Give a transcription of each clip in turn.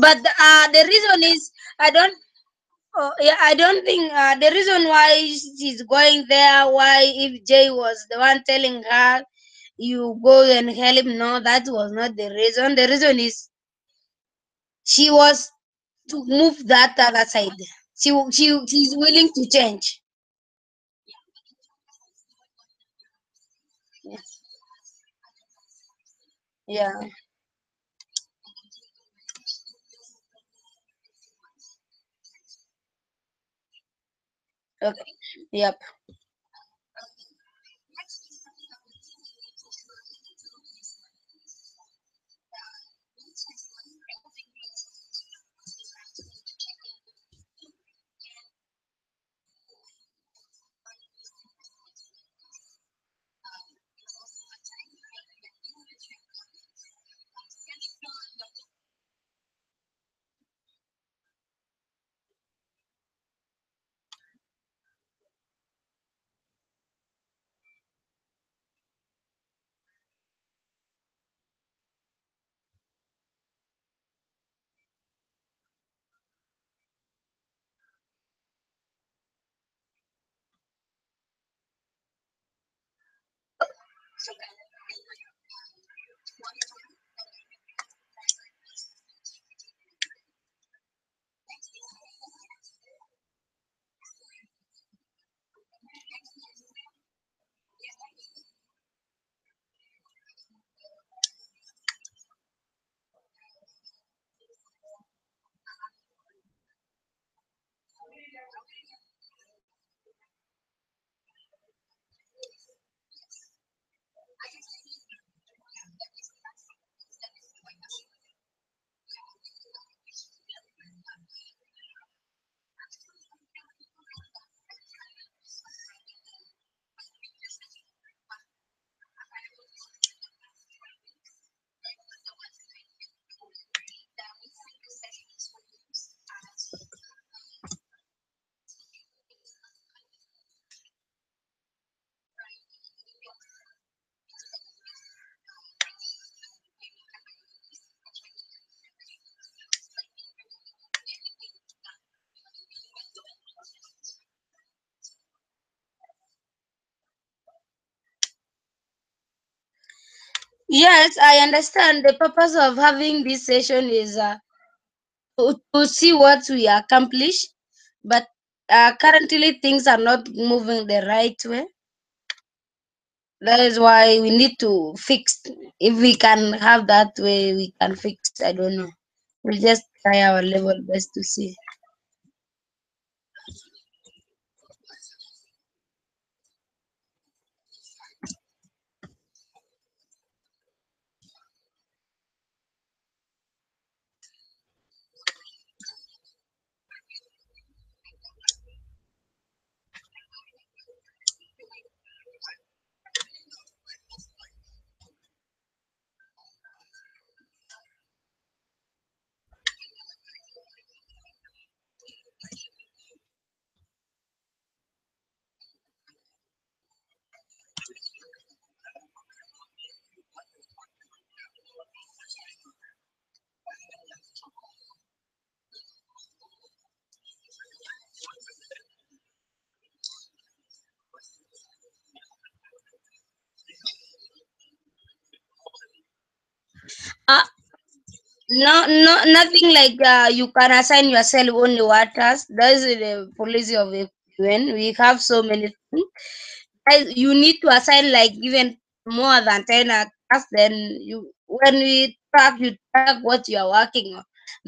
But the reason is I don't. Oh, yeah, I don't think the reason why she's going there, why if Jay was the one telling her, you go and help him, no, that was not the reason. The reason is she was to move that other side. She's willing to change. Yeah. Okay. Yep. Yes, I understand. The purpose of having this session is to see what we accomplish, but currently things are not moving the right way. That is why we need to fix. If we can have that way, we can fix. I don't know. We'll just try our level best to see. Uh, no, no, nothing like you can assign yourself only what task. That's the policy of the UN. We have so many things. You need to assign like even more than 10 tasks. Then you, when we track, you track what you are working on.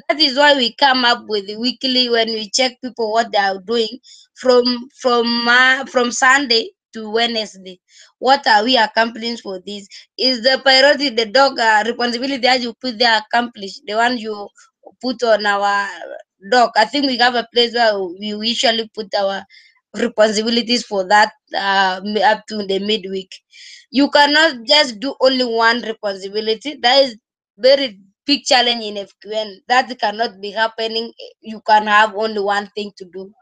That is why we come up with the weekly when we check people what they are doing from Sunday to Wednesday. What are we accomplishing for this? Is the priority the dog responsibility that you put there accomplished? The one you put on our dog. I think we have a place where we usually put our responsibilities for that up to the midweek. You cannot just do only one responsibility. That is very big challenge in FQN. That cannot be happening. You can have only one thing to do.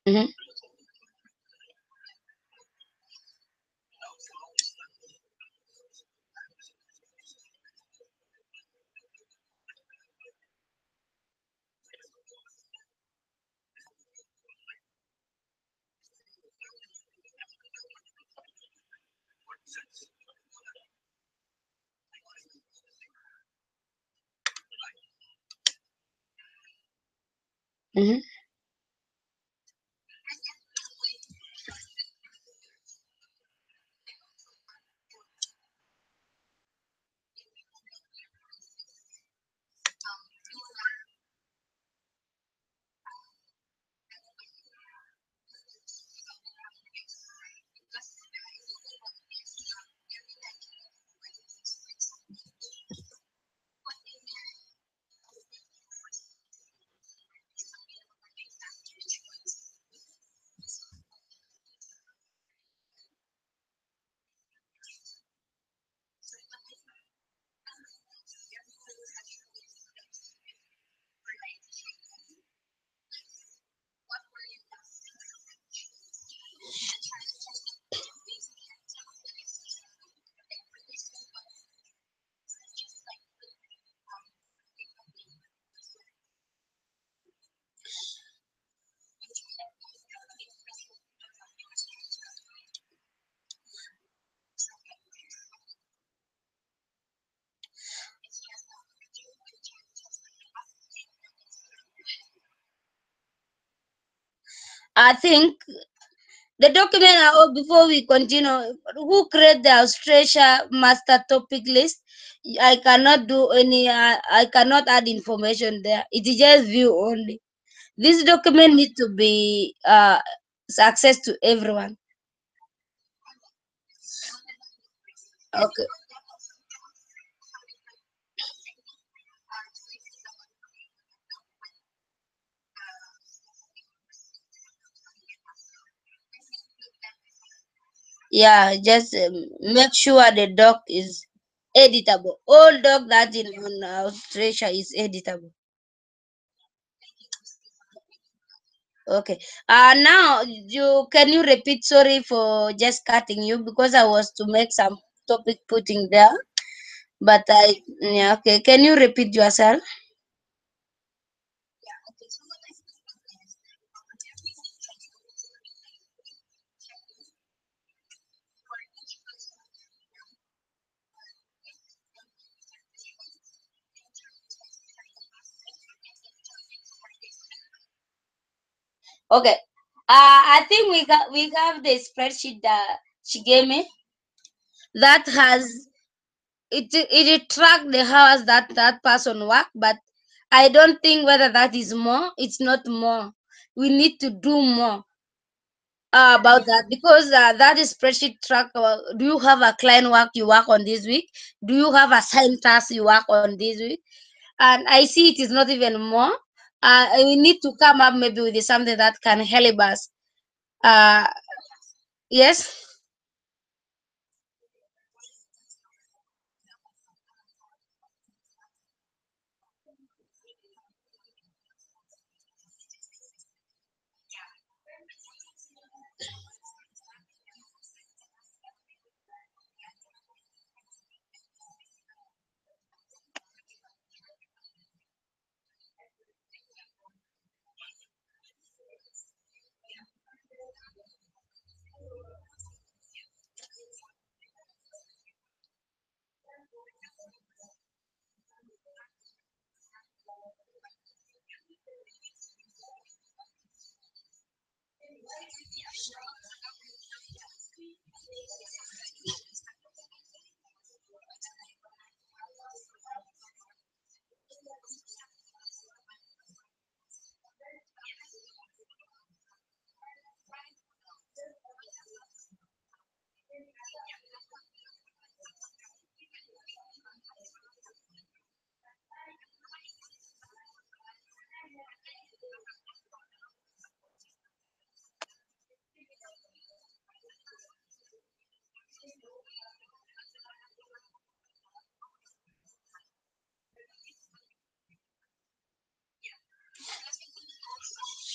Mm-hmm. Mm-hmm. I think the document, before we continue, who create the AustrAsia master topic list? I cannot do any, I cannot add information there. It is just view only. This document need to be access to everyone. Okay. Yeah, just make sure the doc is editable. All doc that in on AustrAsia is editable. Okay. Now you can you repeat? Sorry for just cutting you because I was to make some topic putting there, but I yeah okay. Can you repeat yourself? Okay. I think we have the spreadsheet that she gave me that has it track the hours that that person work, but I don't think whether that is more. It's not more. We need to do more about that because that is spreadsheet track. Do you have a client work you work on this week? Do you have assigned task you work on this week? And I see it is not even more. We need to come up maybe with something that can help us. Uh, yes.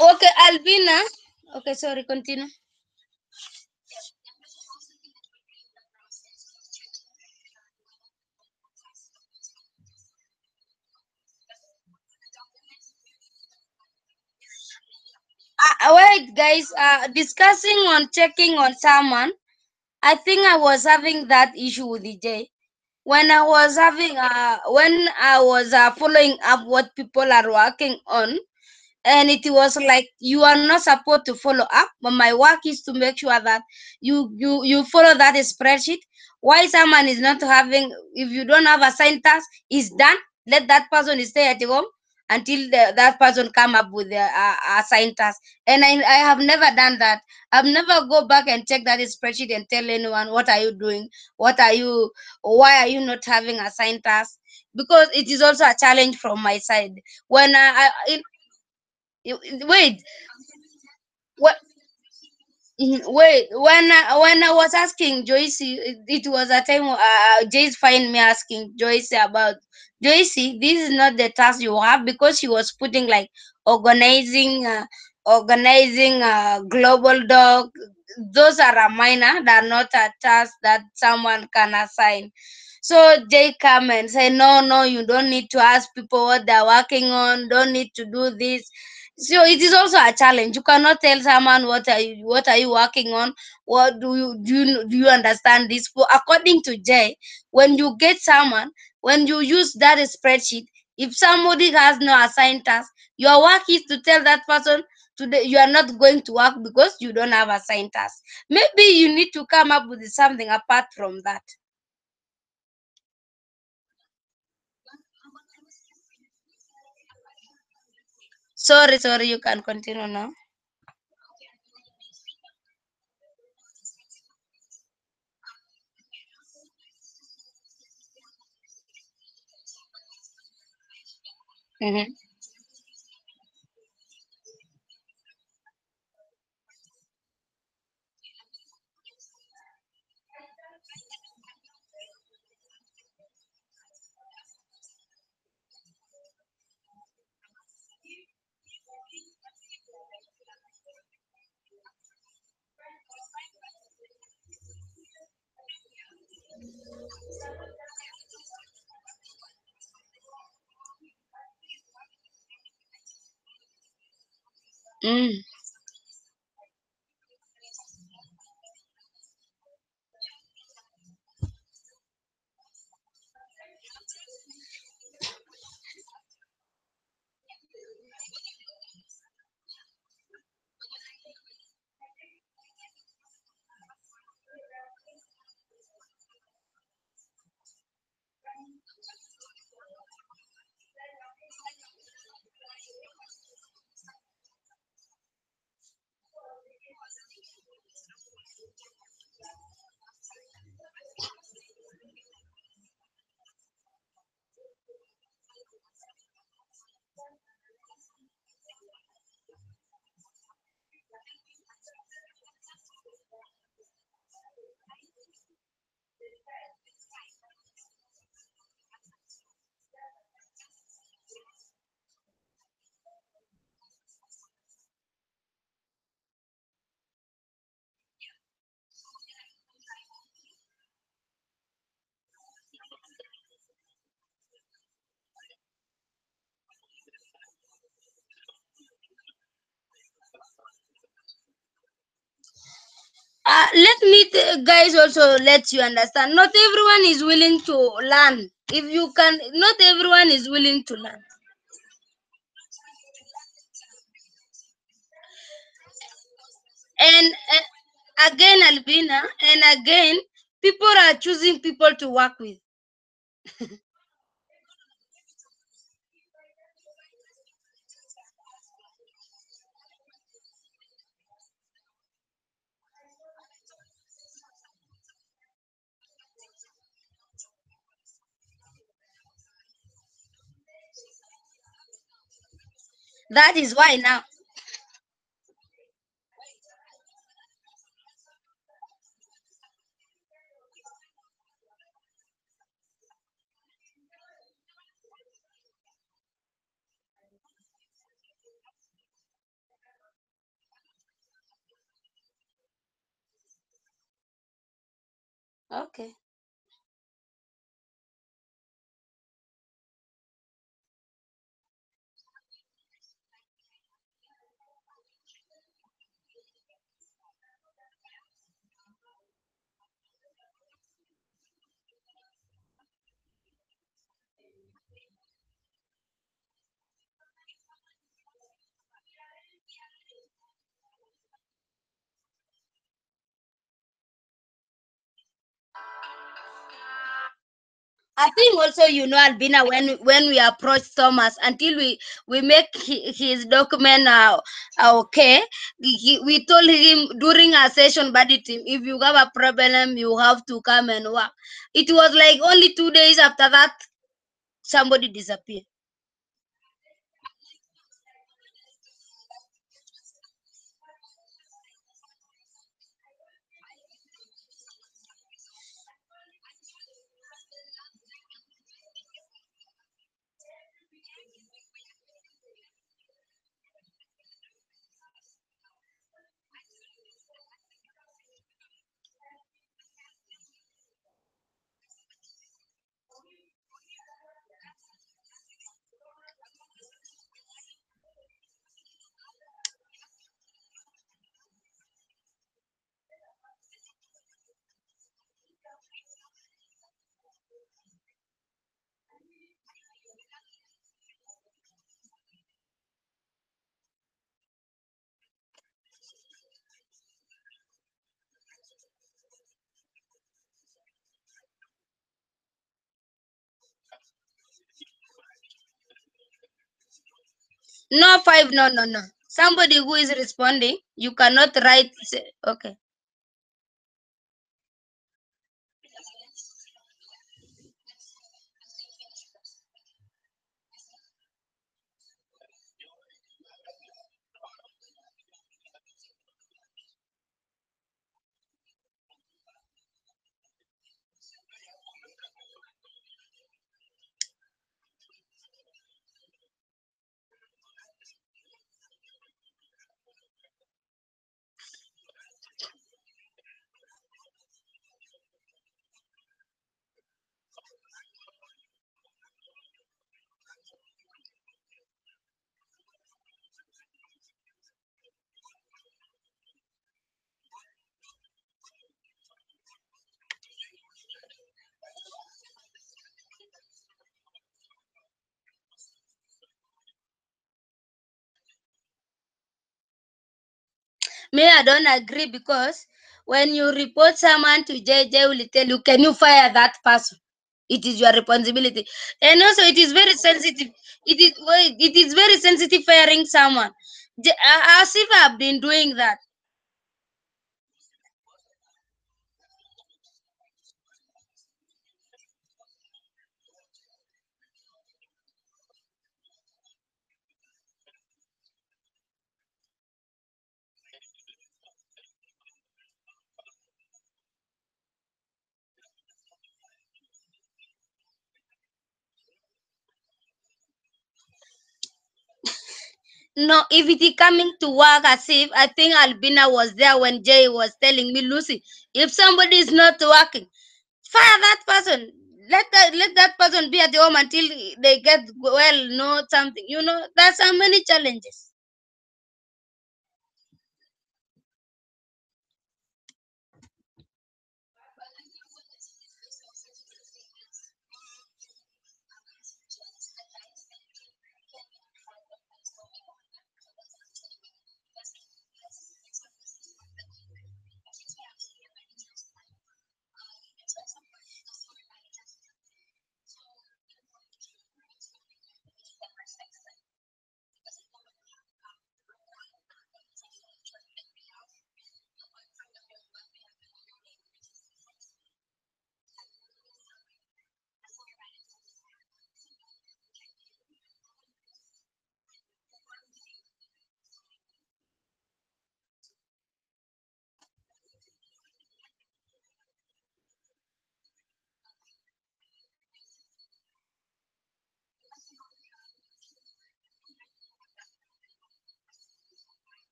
Okay, Albina. Okay, sorry, continue. Wait, guys. Discussing on checking on someone. I think I was having that issue with DJ when I was having when I was following up what people are working on, and it was like you are not supposed to follow up, but my work is to make sure that you follow that spreadsheet. Why someone is not having, if you don't have assigned task, is done, let that person stay at home until that person come up with the assigned task. And I have never done that. I've never go back and check that spreadsheet and tell anyone what are you doing, what are you, why are you not having assigned tasks, because it is also a challenge from my side. When wait, what? Wait, when I was asking Joyce, it was a time Joyce find me asking Joyce about Joyce. This is not the task you have, because she was putting like organizing, organizing global dog. Those are a minor, they are not a task that someone can assign. So Jay come and say, no, no, you don't need to ask people what they're working on. Don't need to do this. So it is also a challenge. You cannot tell someone what are you working on. What do you understand this? For according to Jay, when you get someone, when you use that spreadsheet, if somebody has no assigned task, your work is to tell that person today you are not going to work because you don't have assigned task. Maybe you need to come up with something apart from that. Sorry, sorry, you can continue now. Mm-hmm. Mm. Let me guys also let you understand, not everyone is willing to learn. If you can, not everyone is willing to learn. And again, Albina, and again, people are choosing people to work with. That is why now. I think also, Albina, when we approach Thomas, until we make his document okay, we told him during our session budgeting, if you have a problem, you have to come and work. It was like only 2 days after that, somebody disappeared. No, five, no, no, no. Somebody who is responding, you cannot write. Okay. Me, I don't agree, because when you report someone to J will tell you, can you fire that person? It is your responsibility. And also, it is very sensitive. It is very sensitive firing someone. As if I've been doing that. No, if it is coming to work, as if I think Albina was there when Jay was telling me, Lucy, if somebody is not working, fire that person. Let that person be at the home until they get well, know something. There's so many challenges.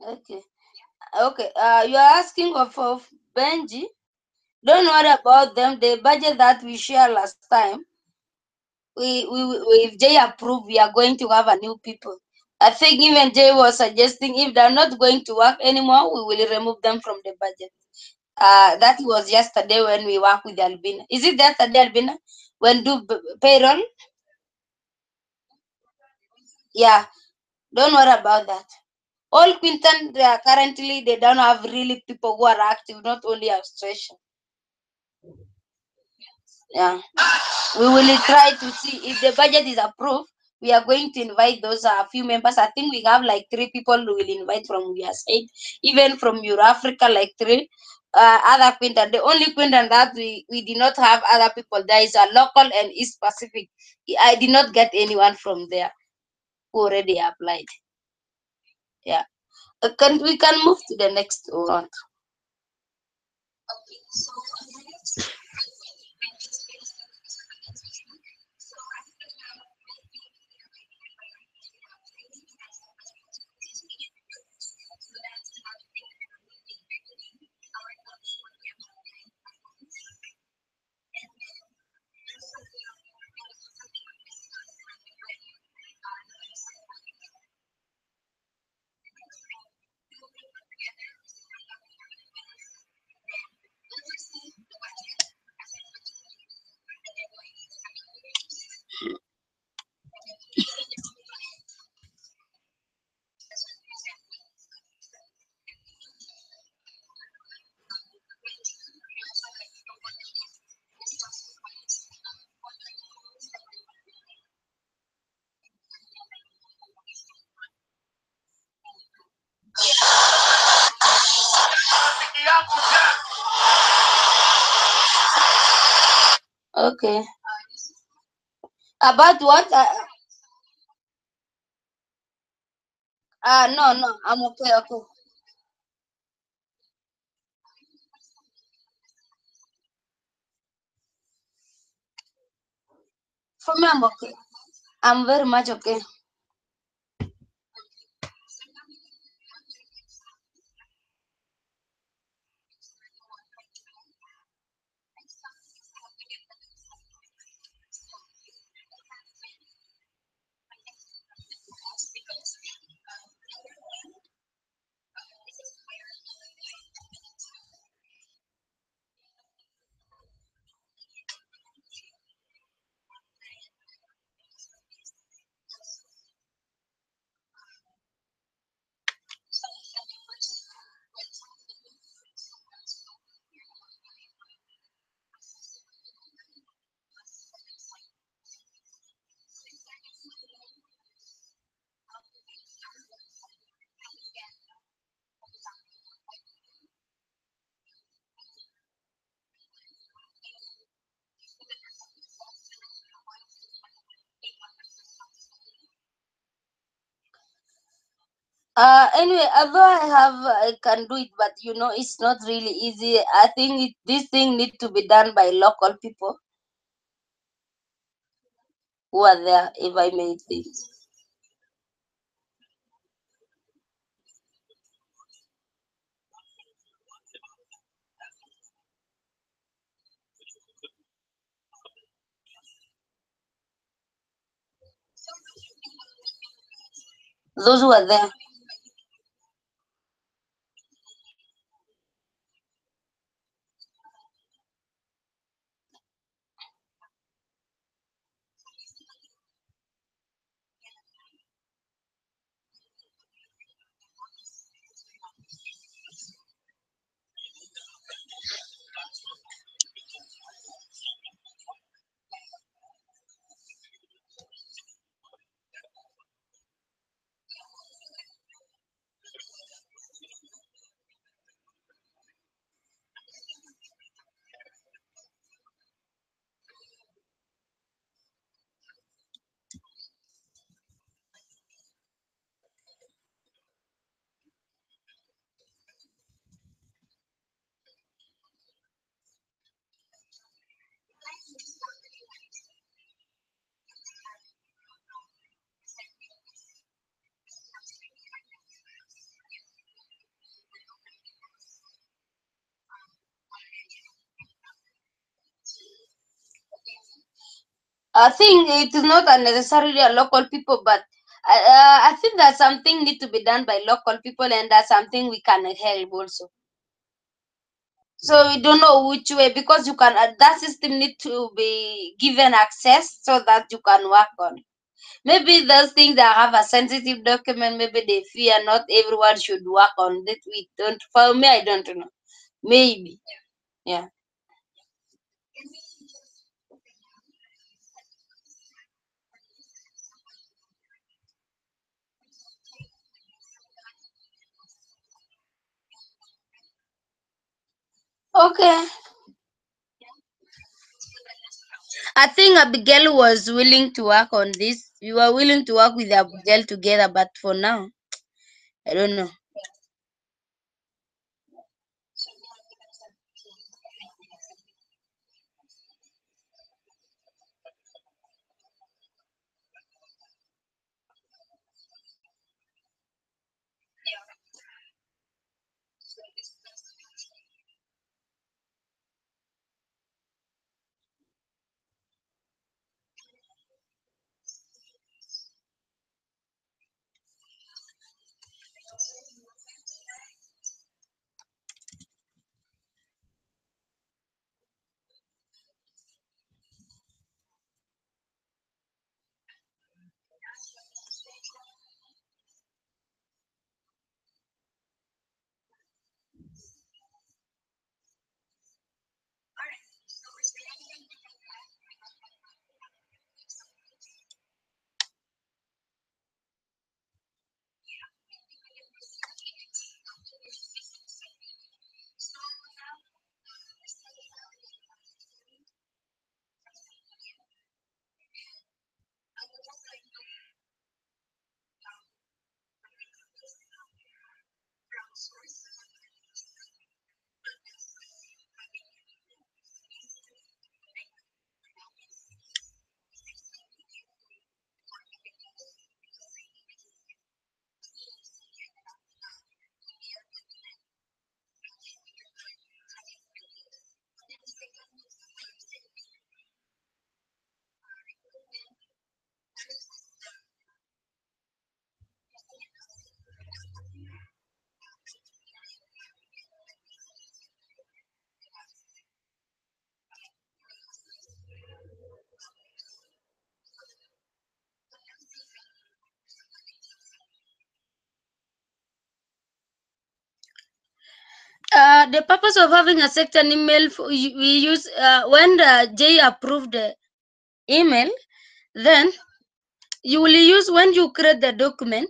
Okay. Okay. You are asking of Benji. Don't worry about them. The budget that we shared last time, if Jay approved, we are going to have a new people. I think even Jay was suggesting if they're not going to work anymore, we will remove them from the budget. That was yesterday when we work with Albina. Is it yesterday, Albina? When do payroll? Yeah. Don't worry about that. All Quinton, they are currently, they don't have really people who are active, not only AustrAsia. Yeah. We will try to see if the budget is approved. We are going to invite those few members. I think we have like 3 people we will invite from USA, even from Euro Africa, like 3. Other Quinton. The only Quinton that we did not have other people there is a local and East Pacific. I did not get anyone from there who already applied. Yeah. We can move to the next one. Okay. About what? No, no, I'm okay. Okay. For me, I'm okay. I'm very much okay. Anyway, although I can do it, but it's not really easy. I think this thing need to be done by local people who are there, if I may say. Those who are there. I think it is not necessarily a local people, but I think that something need to be done by local people, and that's something we can help also. So we don't know which way, because you can that system need to be given access so that you can work on. Maybe those things that have a sensitive document, maybe they fear not everyone should work on it. We don't. For me, I don't know. Maybe, yeah. Okay. I think Abigail was willing to work on this. We were willing to work with Abigail together, but for now, I don't know. The purpose of having a second email, we use when the J approved the email, then you will use when you create the document.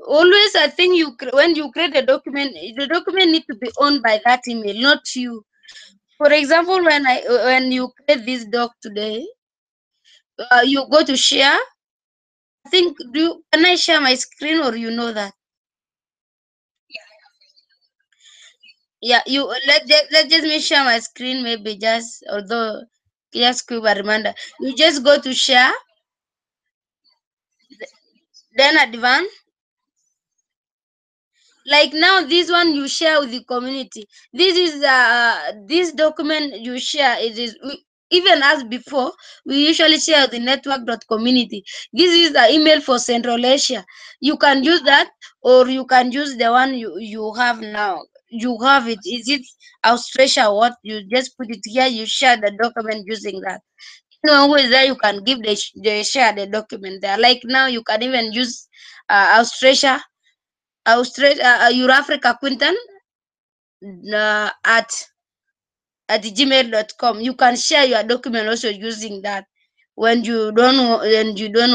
Always, I think when you create a document, the document need to be owned by that email, not you. For example, when you create this doc today, you go to share. I think can I share my screen, or you know that? Yeah, you let just me share my screen, maybe, just although just quick a reminder. You just go to share, then advance. Like now, this one you share with the community. This is this document you share. Even as before, we usually share the network.community. This is the email for Central Asia. You can use that, or you can use the one you have now. You have it. Is it AustrAsia? What you just put it here? You share the document using that. No, who is there? You can give the share the document there. Like now, you can even use AustrAsia, Eurafrica Quinton at gmail.com. You can share your document also using that when you don't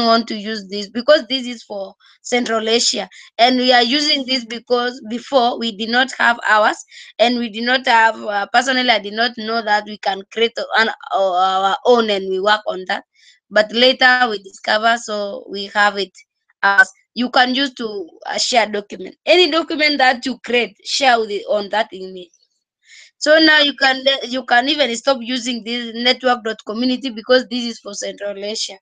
want to use this, because this is for Central Asia, and we are using this because before we did not have ours, and we did not have personally, I did not know that we can create our own, and we work on that. But later we discover, so we have it as you can use to share document, any document that you create, share with it on that email. So now you can even stop using this network.community, because this is for Central Asia.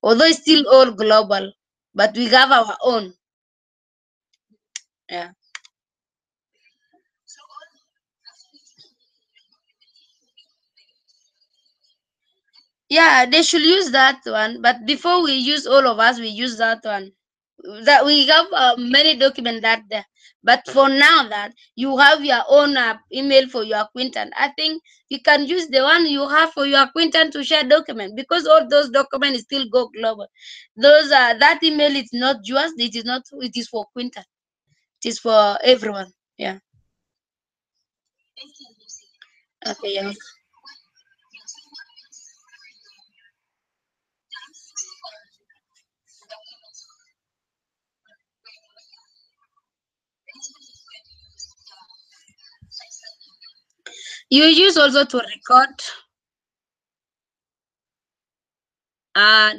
Although it's still all global, but we have our own. Yeah. Yeah, they should use that one. But before we use, all of us, we use that one. That we have many documents that there. But for now that you have your own email for your acquaintance, I think you can use the one you have for your acquaintance to share document, because all those documents still go global. Those that email is not yours. It is not. It is for acquaintance. It is for everyone. Yeah. Okay. Yeah. You use also to record.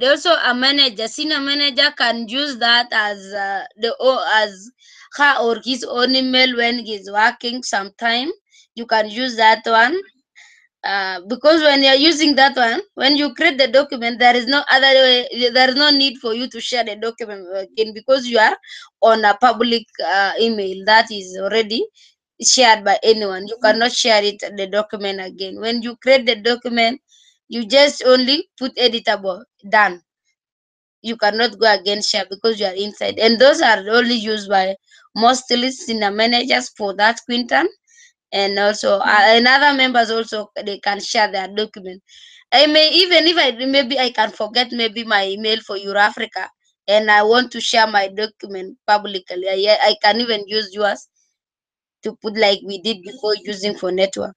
They also a manager, senior manager can use that as as her or his own email when he's working. Sometime you can use that one. Because when you're using that one, when you create the document, there is no other way, there is no need for you to share the document again, because you are on a public email that is already shared by anyone. You cannot share it the document again. When you create the document, you just only put editable, done. You cannot go against share because you are inside, and those are only used by mostly senior managers for that quinton, and also and other members also, they can share their document. I may, even if I maybe I can forget maybe my email for Africa, and I want to share my document publicly, I can even use yours to put like we did before using for network.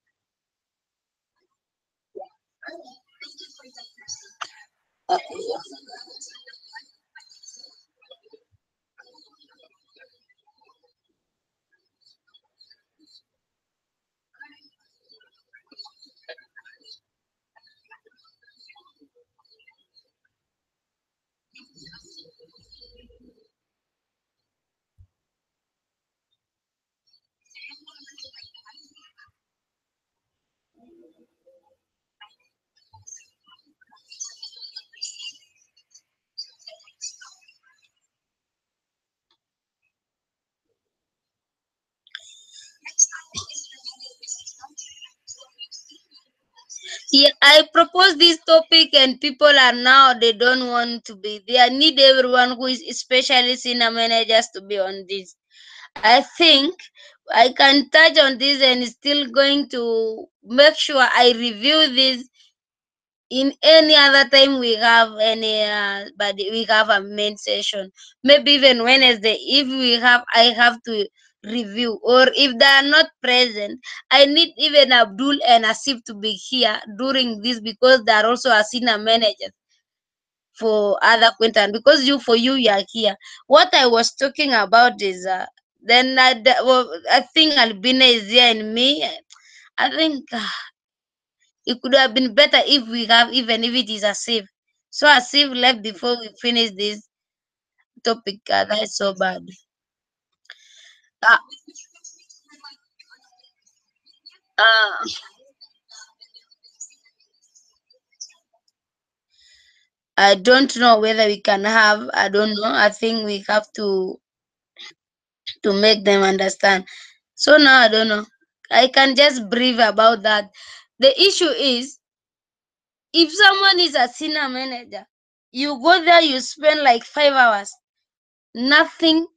Yeah, I propose this topic, and people are now, they don't want to be. They need everyone who is especially senior managers to be on this. I think I can touch on this and still going to make sure I review this in any other time we have any but we have a main session. Maybe even Wednesday, if we have, I have to review, or if they are not present, I need even Abdul and Asif to be here during this, because they are also a senior managers for other quintan, because you are here. What I was talking about is then well, I think Albina is here and me. I think it could have been better if we have, even if it is a save. So a save left before we finish this topic. That's so bad. Uh, uh, I don't know whether we can have. I don't know. I think we have to make them understand. So now I don't know. I can just brief about that. The issue is, if someone is a senior manager, you go there, you spend like 5 hours. Nothing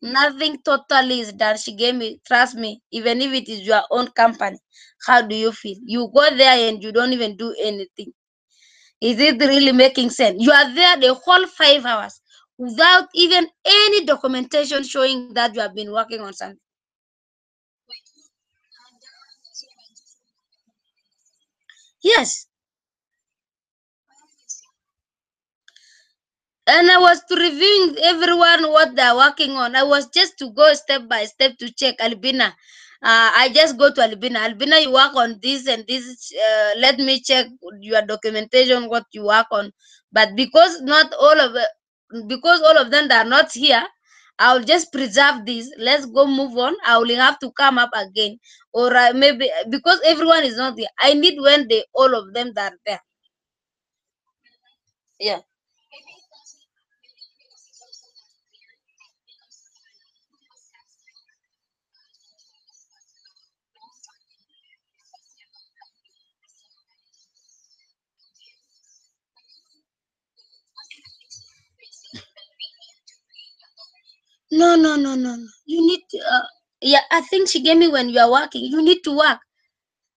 totally is done. She gave me, trust me, even if it is your own company. How do you feel? You go there and you don't even do anything. Is it really making sense? You are there the whole 5 hours without even any documentation showing that you have been working on something. Yes. And I was to reviewing everyone what they're working on. I was just to go step by step to check Albina. I just go to Albina. Albina, you work on this and this. Let me check your documentation, what you work on. But because all of them are not here, I'll just preserve this. Let's go move on. I will have to come up again, or maybe because everyone is not there. I need when they all of them that are there. Yeah. No, no, no, no, no. You need to, yeah, I think she gave me when you are working. You need to work.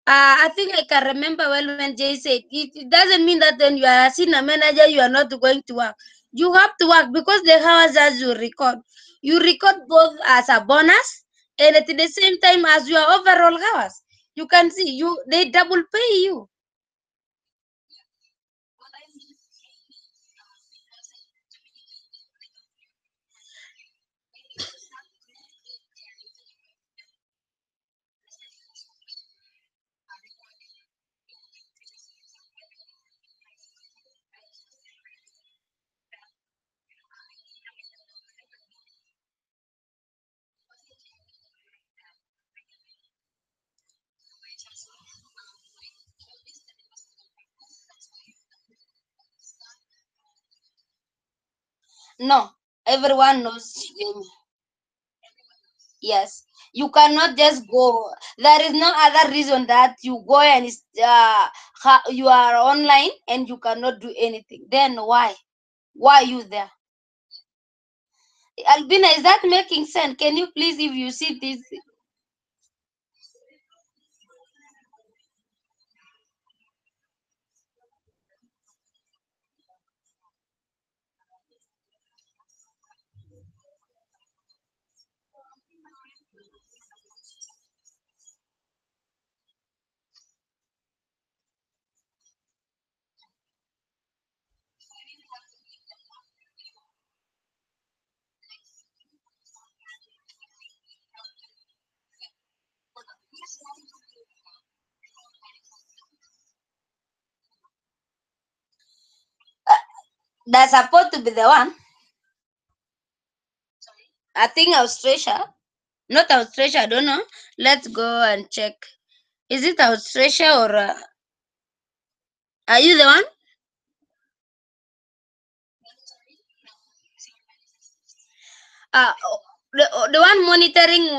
I think I can remember well when Jay said it doesn't mean that when you are a senior manager, you are not going to work. You have to work because the hours that you record both as a bonus and at the same time as your overall hours. You can see they double pay you. No, everyone knows. Yes, you cannot just go. There is no other reason that you go and you are online and you cannot do anything. Then why? Why are you there? Albina, is that making sense? Can you please, if you see this? That's supposed to be the one. I think Austrasia, not Austrasia. I don't know. Let's go and check. Is it Austrasia or are you the one? The one monitoring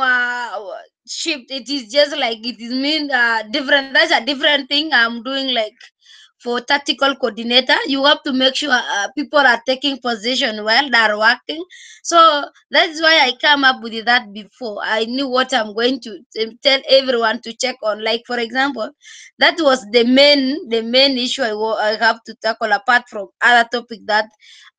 shift, it is just like it is mean different. That's a different thing I'm doing. Like for tactical coordinator, you have to make sure people are taking position while they're working. So that's why I come up with that before I knew what I'm going to tell everyone to check on. Like for example, that was the main issue I have to tackle, apart from other topic that,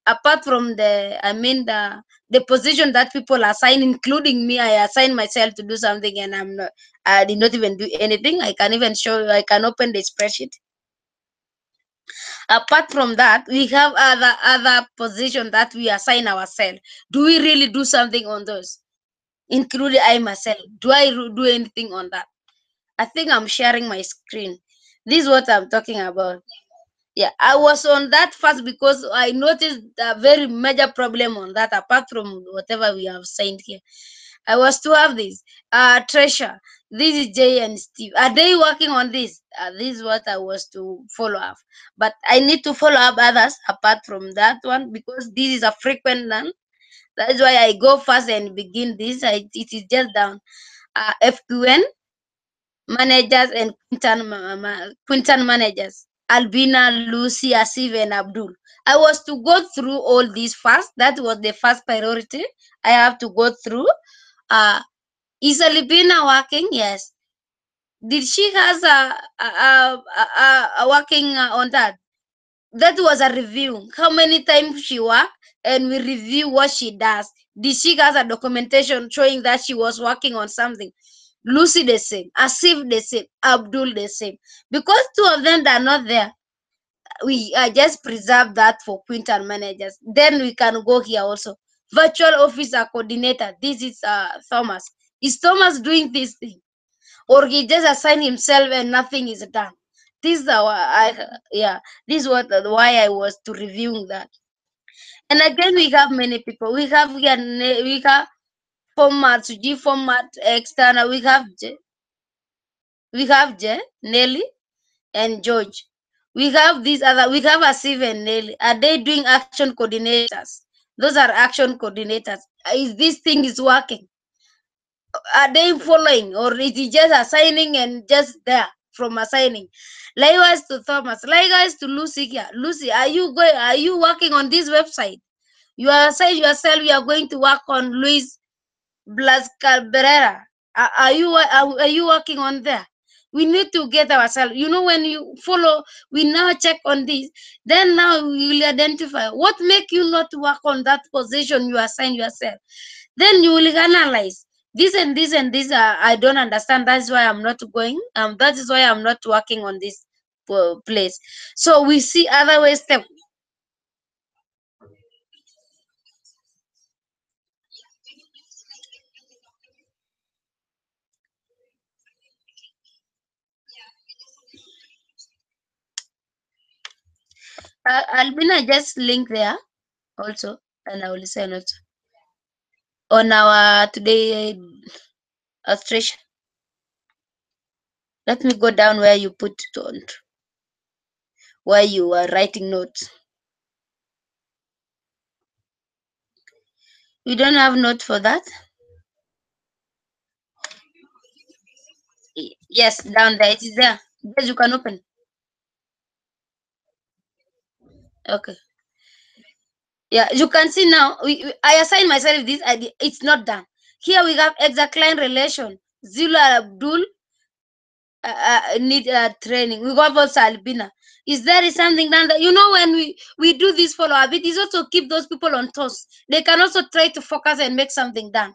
apart from the position that people assign, including me. I assign myself to do something and I did not even do anything. I can even show you, I can open the spreadsheet. Apart from that, we have other position that we assign ourselves. Do we really do something on those? Including I myself. Do I do anything on that? I think I'm sharing my screen. This is what I'm talking about. Yeah, I was on that first because I noticed a very major problem on that, apart from whatever we have signed here. I was to have this. Treasure. This is Jay and Steve. Are they working on this? This is what I was to follow up. But I need to follow up others apart from that one because this is a frequent one. That's why I go first and begin this. It is just down. FQN managers and Quinton managers. Albina, Lucy, Asif, and Abdul. I was to go through all these first. That was the first priority. I have to go through. Uh, is Albina working? Yes. Did she has a working on that? That was a review. How many times she worked, and we review what she does. Did she has a documentation showing that she was working on something? Lucy the same, Asif the same, Abdul the same. Because two of them that are not there, we just preserve that for Quinton managers. Then we can go here also. Virtual officer coordinator. This is Thomas. Is Thomas doing this thing, or he just assigned himself and nothing is done? This is our yeah. This is what why I was to reviewing that. And again, we have many people. We have here we have format, G format external. We have J, Nelly, and George. We have these other. We have Asif and Nelly. Are they doing action coordinators? Those are action coordinators. Is this thing is working? Are they following, or is it just assigning and just there from assigning? Likewise to Thomas. Likewise to Lucy here. Lucy, are you working on this website? You are saying yourself you are going to work on Luis Blas Cabrera. Are you working on there? We need to get ourselves. You know, when you follow, we now check on this. Then now we will identify what make you not work on that position you assign yourself. Then you will analyze this and this and this. I don't understand. That's why I'm not going. That is why I'm not working on this place. So we see other ways. Albina just link there also, and I will send it on our today illustration. Let me go down where you put it on, where you are writing notes. You don't have note for that? Yes, down there. It is there. Yes, you can open. Okay. Yeah, you can see now. I assign myself this idea. It's not done. Here we have exact client relation. Zulu Abdul need training. We got also Albina. Is there something done that, you know, when we do this follow up, it is also keep those people on toes. They can also try to focus and make something done.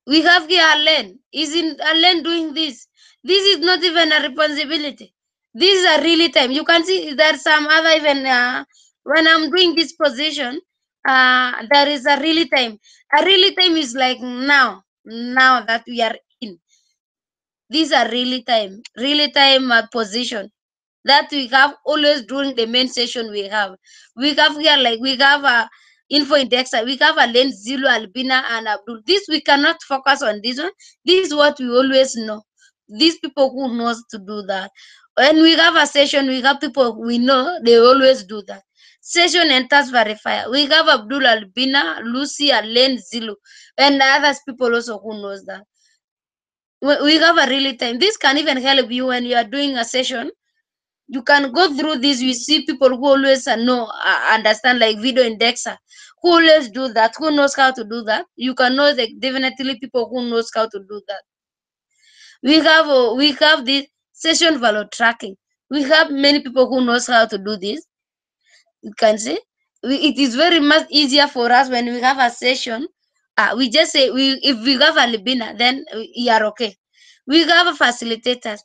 We have here Alain. Is in Alain doing this? This is not even a responsibility. This is a really time. You can see there's some other even when I'm doing this position, there is a really time. A really time is like now that we are in. These are really time position that we have always during the main session we have. We have here like we have a info indexer, we have a lens Zulu, Albina, and Abdul. This we cannot focus on this one. This is what we always know. These people who knows to do that. When we have a session, we have people we know they always do that. Session and task verifier. We have Abdul, Albina, Lucy, Alen, Zulu, and others people also who knows that. We have a really time. This can even help you when you are doing a session. You can go through this. You see people who always know, understand, like video indexer, who always do that, who knows how to do that. You can know that definitely people who knows how to do that. We have this session value tracking. We have many people who knows how to do this. You can see it is very much easier for us when we have a session. We just say we if we have a libina, then we are okay. We have a facilitators.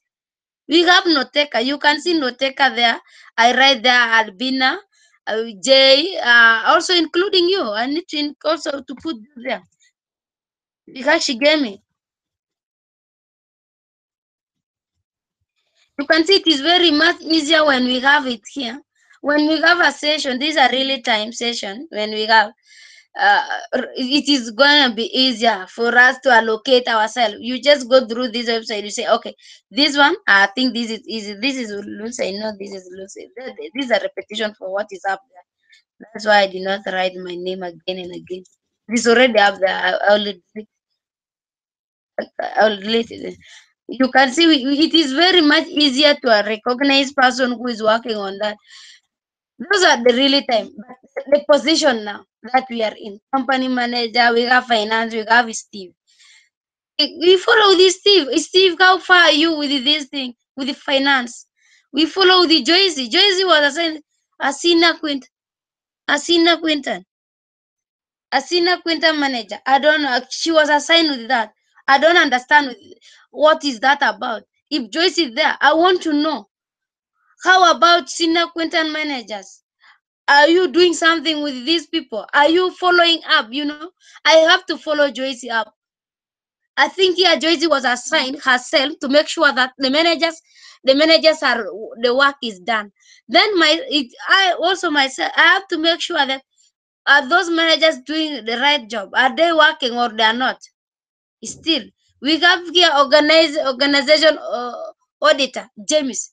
We have Noteka. You can see Noteka there. I write there Albina, J, also including you. I need to also to put there because she gave me. You can see it is very much easier when we have it here. When we have a session, these are really time session. When we have, uh, it is going to be easier for us to allocate ourselves. You just go through this website. You say, okay, this one, I think this is easy. This is Lucy. No, this is Lucy. This is a repetition for what is up there. That's why I did not write my name again and again. This already up there. I'll delete it. You can see it is very much easier to recognize person who is working on that. Those are the really time. But the position now that we are in, company manager, we have finance, we have Steve. We follow this Steve. Steve, how far are you with this thing, with the finance? We follow the Joyce. Joyce was assigned Asina Quint, Asina Quinton, Asina Quinton manager. I don't know. She was assigned with that. I don't understand what is that about. If Joyce is there, I want to know. How about senior Quinton managers? Are you doing something with these people? Are you following up? You know, I have to follow Joyce up. I think here Joyce was assigned herself to make sure that the managers are the work is done. Then I also myself I have to make sure that are those managers doing the right job? Are they working or they are not? Still, we have here organization auditor James.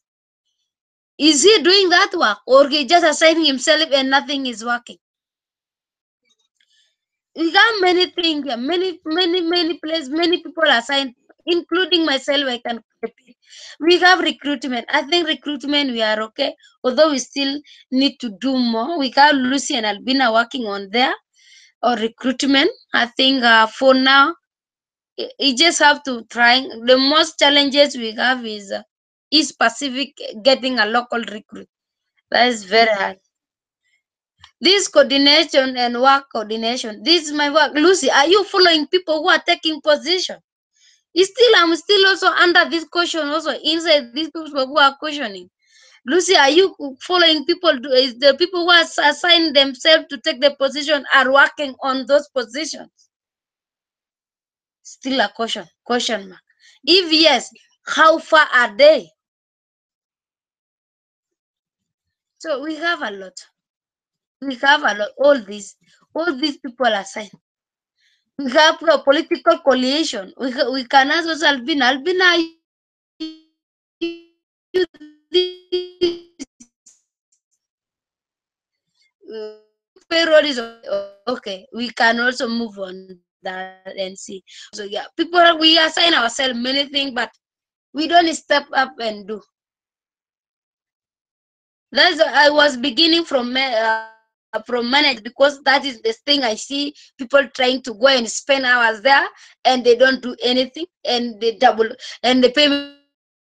Is he doing that work or he just assigning himself and nothing is working? We got many things, many places, many people assigned, including myself. I can repeat. We have recruitment. I think recruitment we are okay, although we still need to do more. We have Lucy and Albina working on there or recruitment. I think for now, you just have to try. The most challenges we have is East Pacific getting a local recruit. That is very hard. This coordination and work coordination. This is my work. Lucy, are you following people who are taking position? I'm still also under this question, also inside these people who are questioning. Lucy, are you following people? Is the people who are assigned themselves to take the position are working on those positions? Still a question mark. If yes, how far are they? So we have a lot. We have a lot. All these people are assigned. We have a political coalition. We can ask also Albina. Albina, are you payroll is okay. We can also move on that and see. So yeah, people, we assign ourselves many things, but we don't step up and do. That's I was beginning from manage, because that is the thing I see people trying to go and spend hours there and they don't do anything, and the payment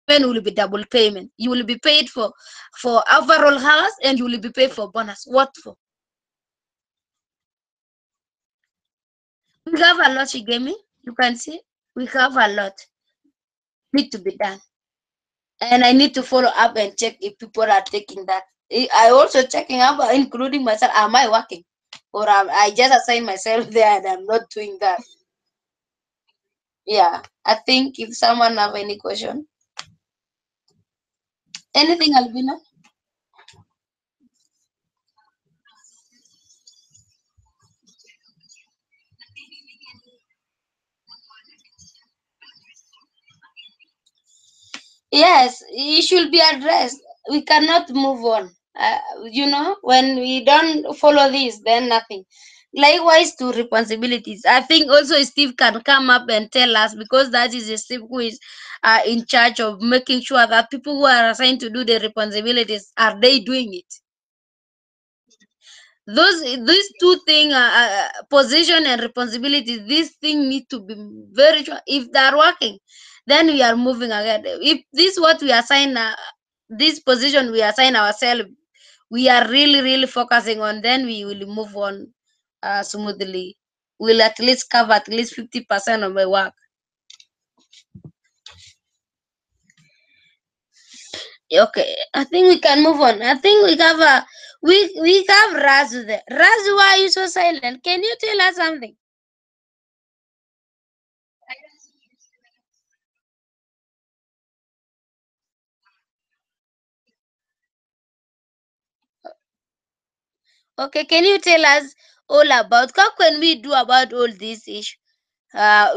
will be double payment. You will be paid for overall hours, and you will be paid for bonus. What for? We have a lot, Shigemi. You can see we have a lot need to be done, and I need to follow up and check if people are taking that. I also checking up, including myself. Am I working, or I just assign myself there and I'm not doing that? Yeah, I think if someone have any question, anything, Albina. Yes, it should be addressed. We cannot move on. When we don't follow this, then nothing. Likewise to responsibilities. I think also Steve can come up and tell us, because that is Steve who is in charge of making sure that people who are assigned to do the responsibilities, are they doing it? These two things, position and responsibility, this thing need to be very sure. If they are working, then we are moving ahead. If this what we assign, this position we assign ourselves, we are really focusing on, then we will move on smoothly. We'll at least cover at least 50% of my work. Okay, I think we can move on. I think we have we have Razu there. Razu, why are you so silent? Can you tell us something? Okay, can you tell us all about how can we do about all this issue?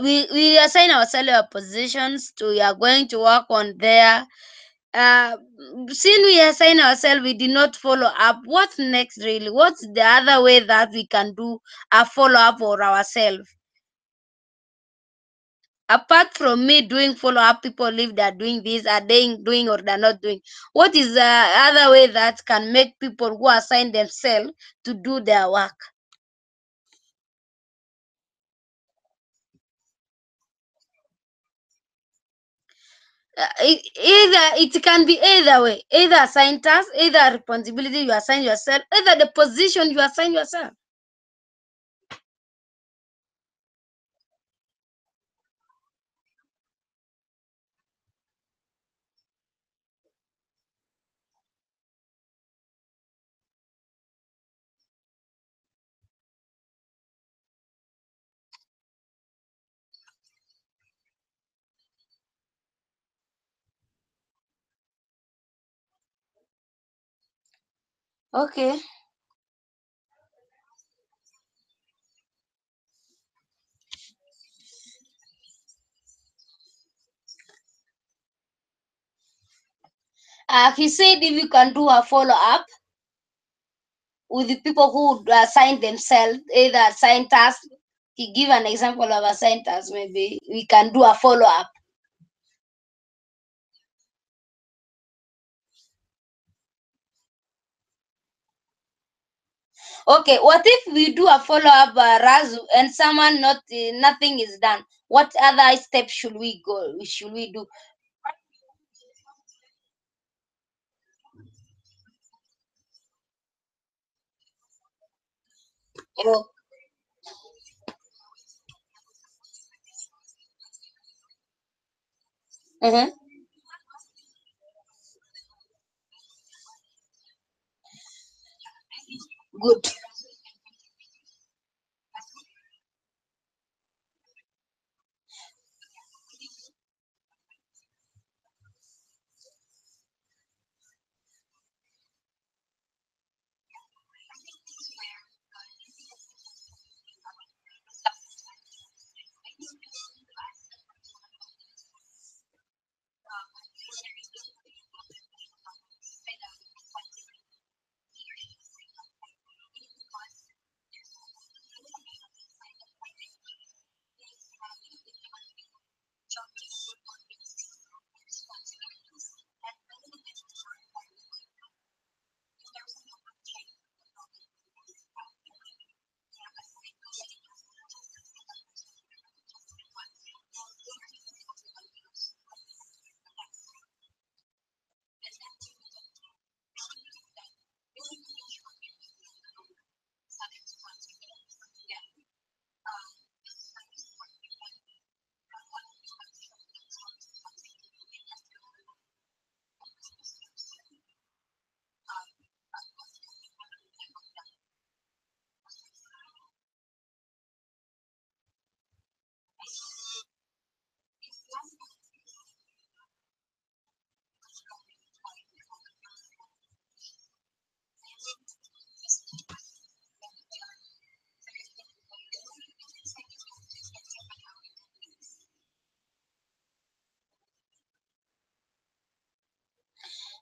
We assign ourselves our positions to, we are going to work on there. Uh, since we assign ourselves, we did not follow up. What's next really? What's the other way that we can do a follow up for ourselves? Apart from me doing follow up, people if they're doing this, are they doing or they're not doing? What is the other way that can make people who assign themselves to do their work? It can be either way, either assigned task, either responsibility you assign yourself, either the position you assign yourself. Okay. He said if you can do a follow up with the people who assign themselves, either assign tasks. He give an example of assigned tasks. Maybe we can do a follow up. Okay, what if we do a follow-up, Razu, and someone not nothing is done? What other steps should we go? Should we do? Oh, mhm. Good.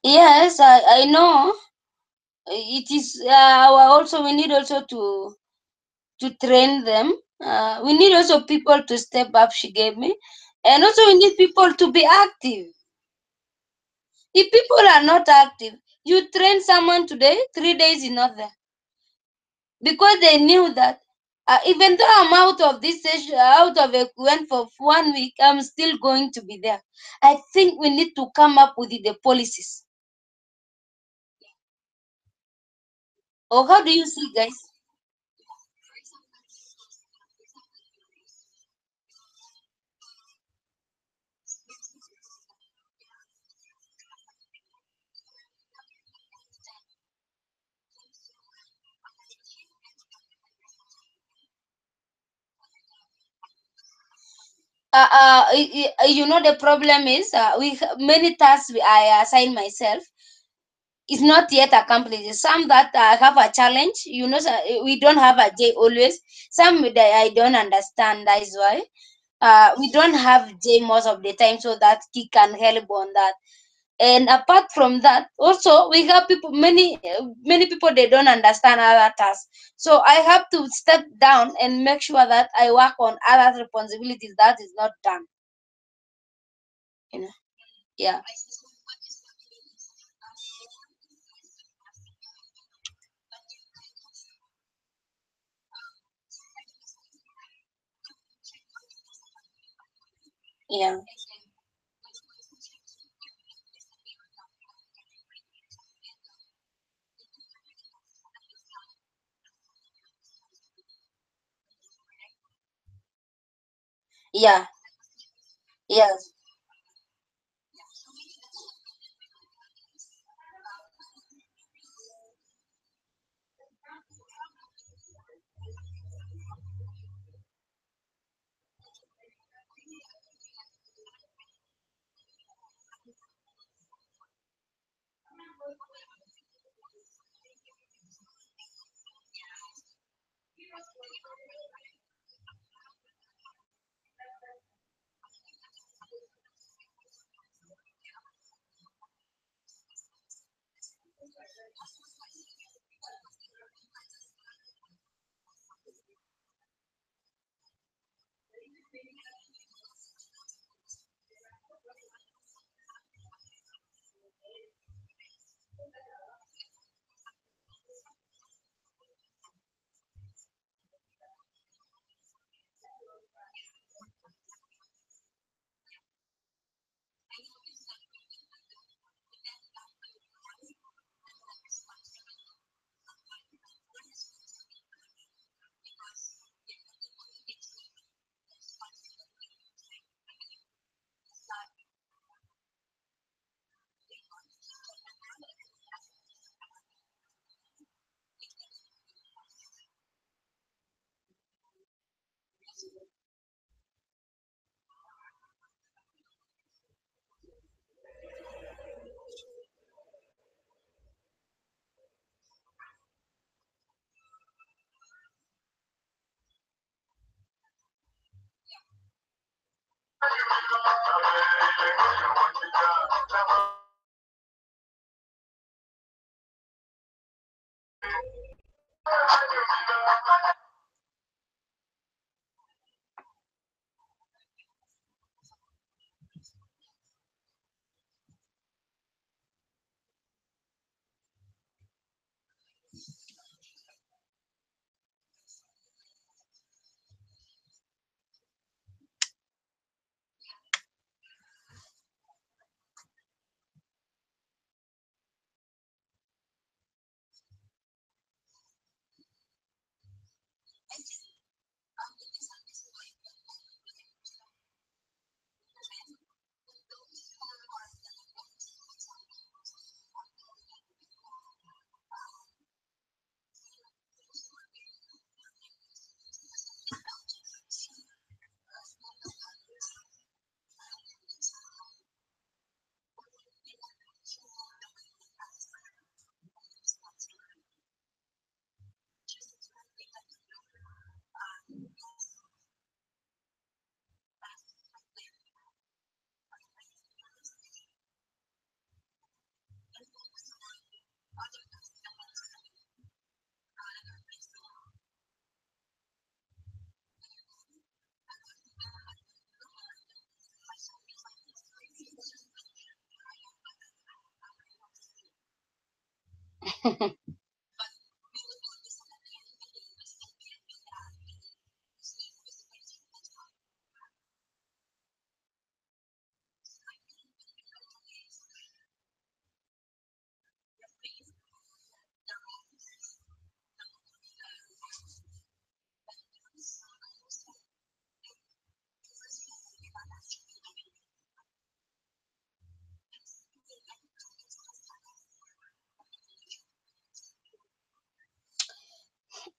Yes, I know. It is also we need also to train them. We need also people to step up. She gave me, and also we need people to be active. If people are not active, you train someone today, 3 days is not there because they knew that. Even though I'm out of this session, out of a went for 1 week, I'm still going to be there. I think we need to come up with the policies. Or how do you see, guys? You know the problem is many tasks I assign myself is not yet accomplished. Some that have a challenge, we don't have a J always. Some that I don't understand. That is why we don't have J most of the time, so that he can help on that. And apart from that, also we have people, many people they don't understand other tasks. So I have to step down and make sure that I work on other responsibilities that is not done. You know, yeah, yeah, yeah, yes,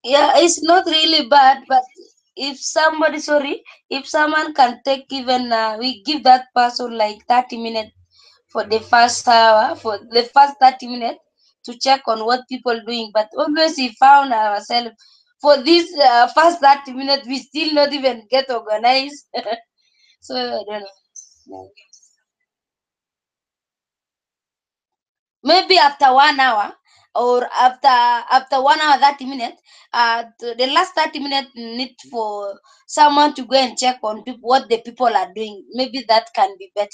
Yeah, it's not really bad, but if somebody, sorry, if someone can take even, we give that person like 30 minutes for the first hour, for the first 30 minutes to check on what people doing. But always we found ourselves for this first 30 minutes, we still not even get organized. So I don't know. Maybe after 1 hour, or after 1 hour 30 minutes, the last 30 minutes need for someone to go and check on people, what the people are doing. Maybe that can be better.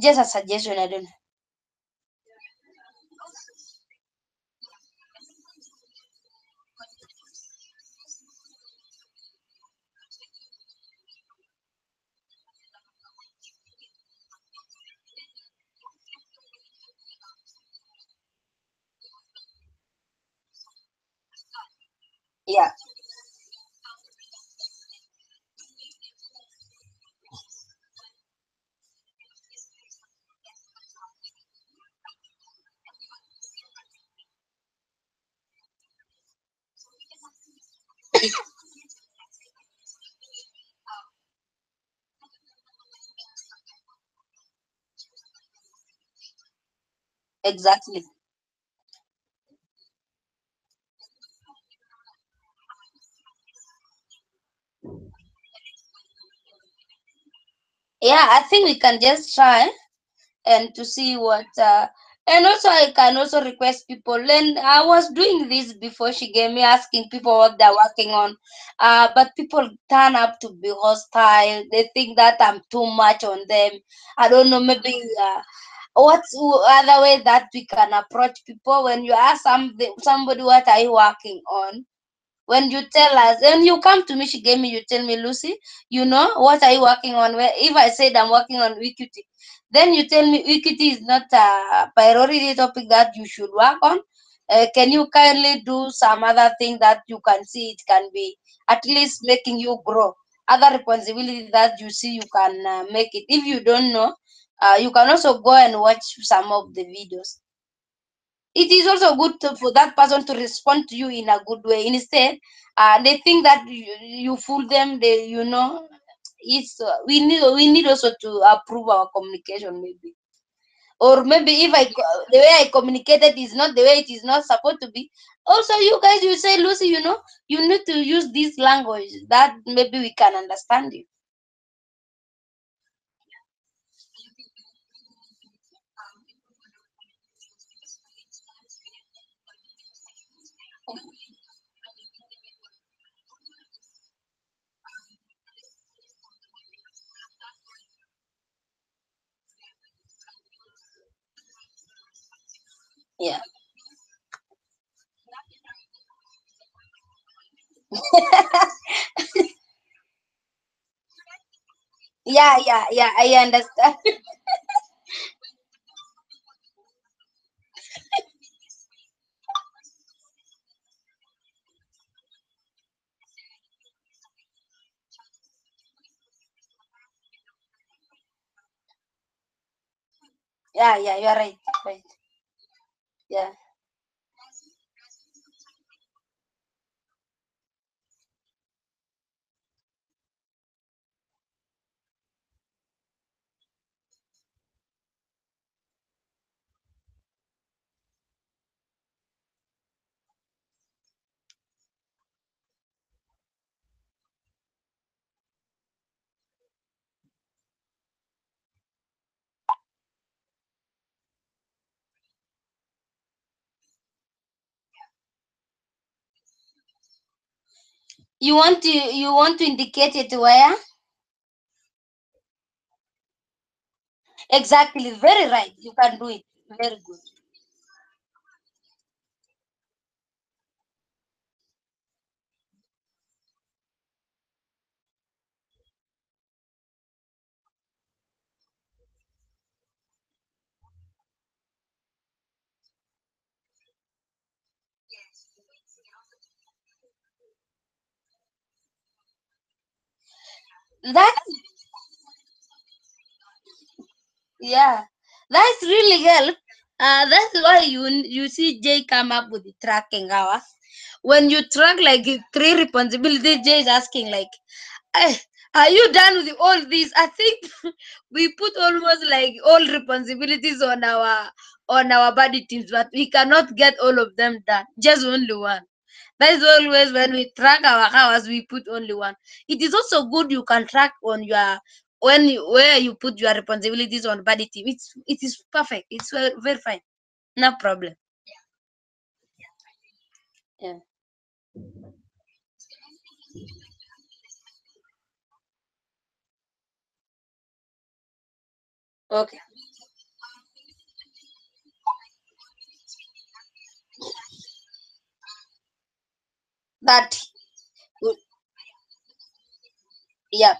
Just a suggestion, I don't know. Yeah, exactly. Yeah, I think we can just try and to see what, and also I can also request people. And I was doing this before she gave me, asking people what they're working on, but people turn up to be hostile. They think that I'm too much on them. I don't know, maybe what's other way that we can approach people when you ask somebody, what are you working on? When you tell us, and you come to me, she gave me, you tell me, Lucy, what are you working on? Where if I said I'm working on equity, then you tell me equity is not a priority topic that you should work on. Can you kindly do some other thing that you can see it can be at least making you grow? Other responsibility that you see you can make it. If you don't know, you can also go and watch some of the videos. It is also good for that person to respond to you in a good way. Instead, they think that you fool them. It's we need also to approve our communication maybe. or maybe if the way I communicated is not the way it is not supposed to be. Also, you guys, you say, Lucy, you need to use this language that maybe we can understand you. Yeah. Yeah, yeah, yeah, I understand. Yeah, yeah, you're right. Right. Yeah. You want to indicate it where? Exactly. Very right. You can do it. Very good. That Yeah, that's really help. That's why you see Jay come up with the tracking hours. When you track like three responsibilities, Jay is asking like, "Eh, are you done with all these?" I think we put almost like all responsibilities on our body teams, but we cannot get all of them done. Just only one. That is always when we track our hours, we put only one. It is also good you can track on your where you put your responsibilities on body team. It is perfect. It's very fine. No problem. Yeah. Okay. That good. Yeah.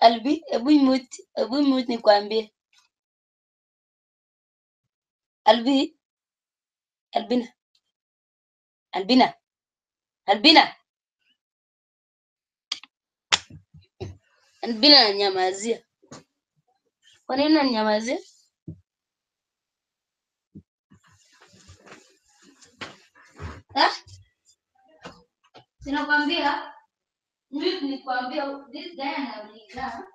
Albi, hebu mute nikwambie. Albi, Albina, Albina, Albina, Albina ananyamazia. Kwa nini unanyamazia? Ah, sinakwambia. Mute nikwambia this guy anauliza.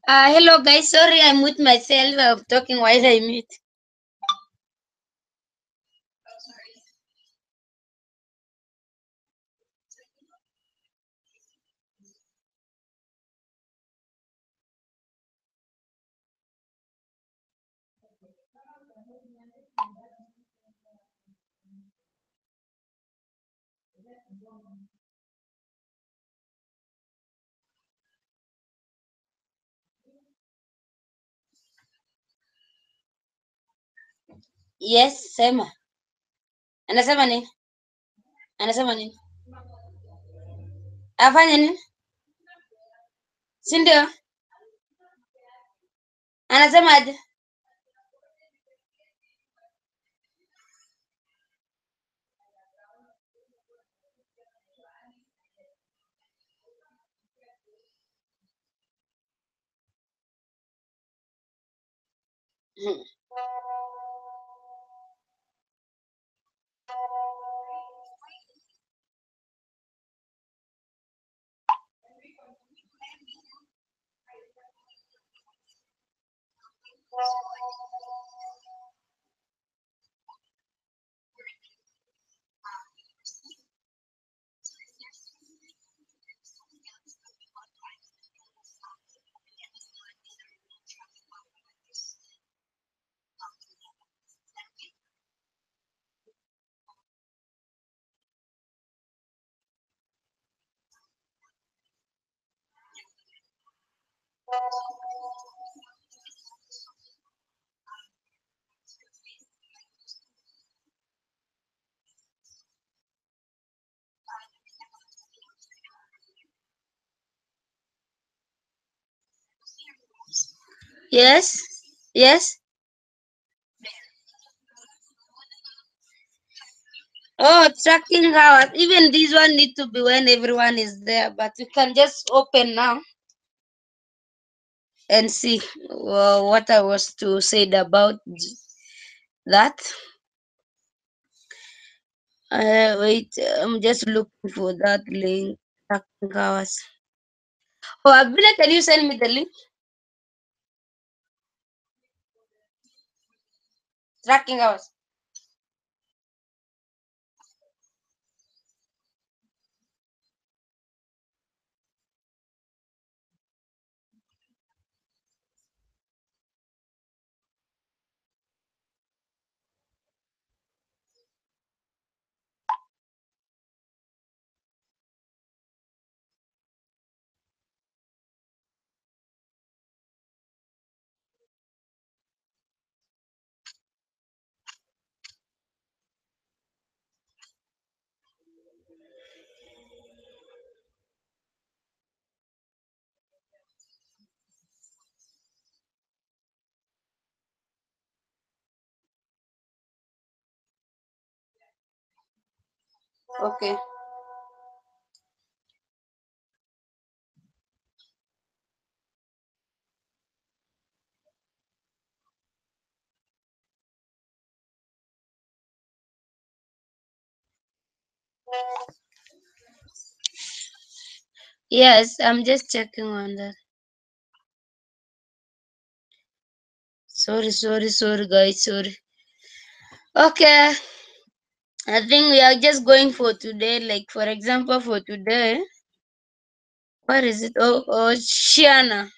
Hello guys, sorry I'm with myself. I'm talking while I mute. Yes, sema. Anasema nini? Anasema nini? Afanye nini? Si ndio? Anasema aje? Yes. Yes. Oh, tracking hours. Even this one need to be when everyone is there, but you can just open now and see what I was to say about that. Wait, I'm just looking for that link. Tracking hours. Oh, Abdullah, can you send me the link? Tracking hours. Okay. Yes, I'm just checking on that. Sorry, guys. Sorry. Okay. I think we are just going for today. Like, for example, for today, what is it? Oh, Shiana.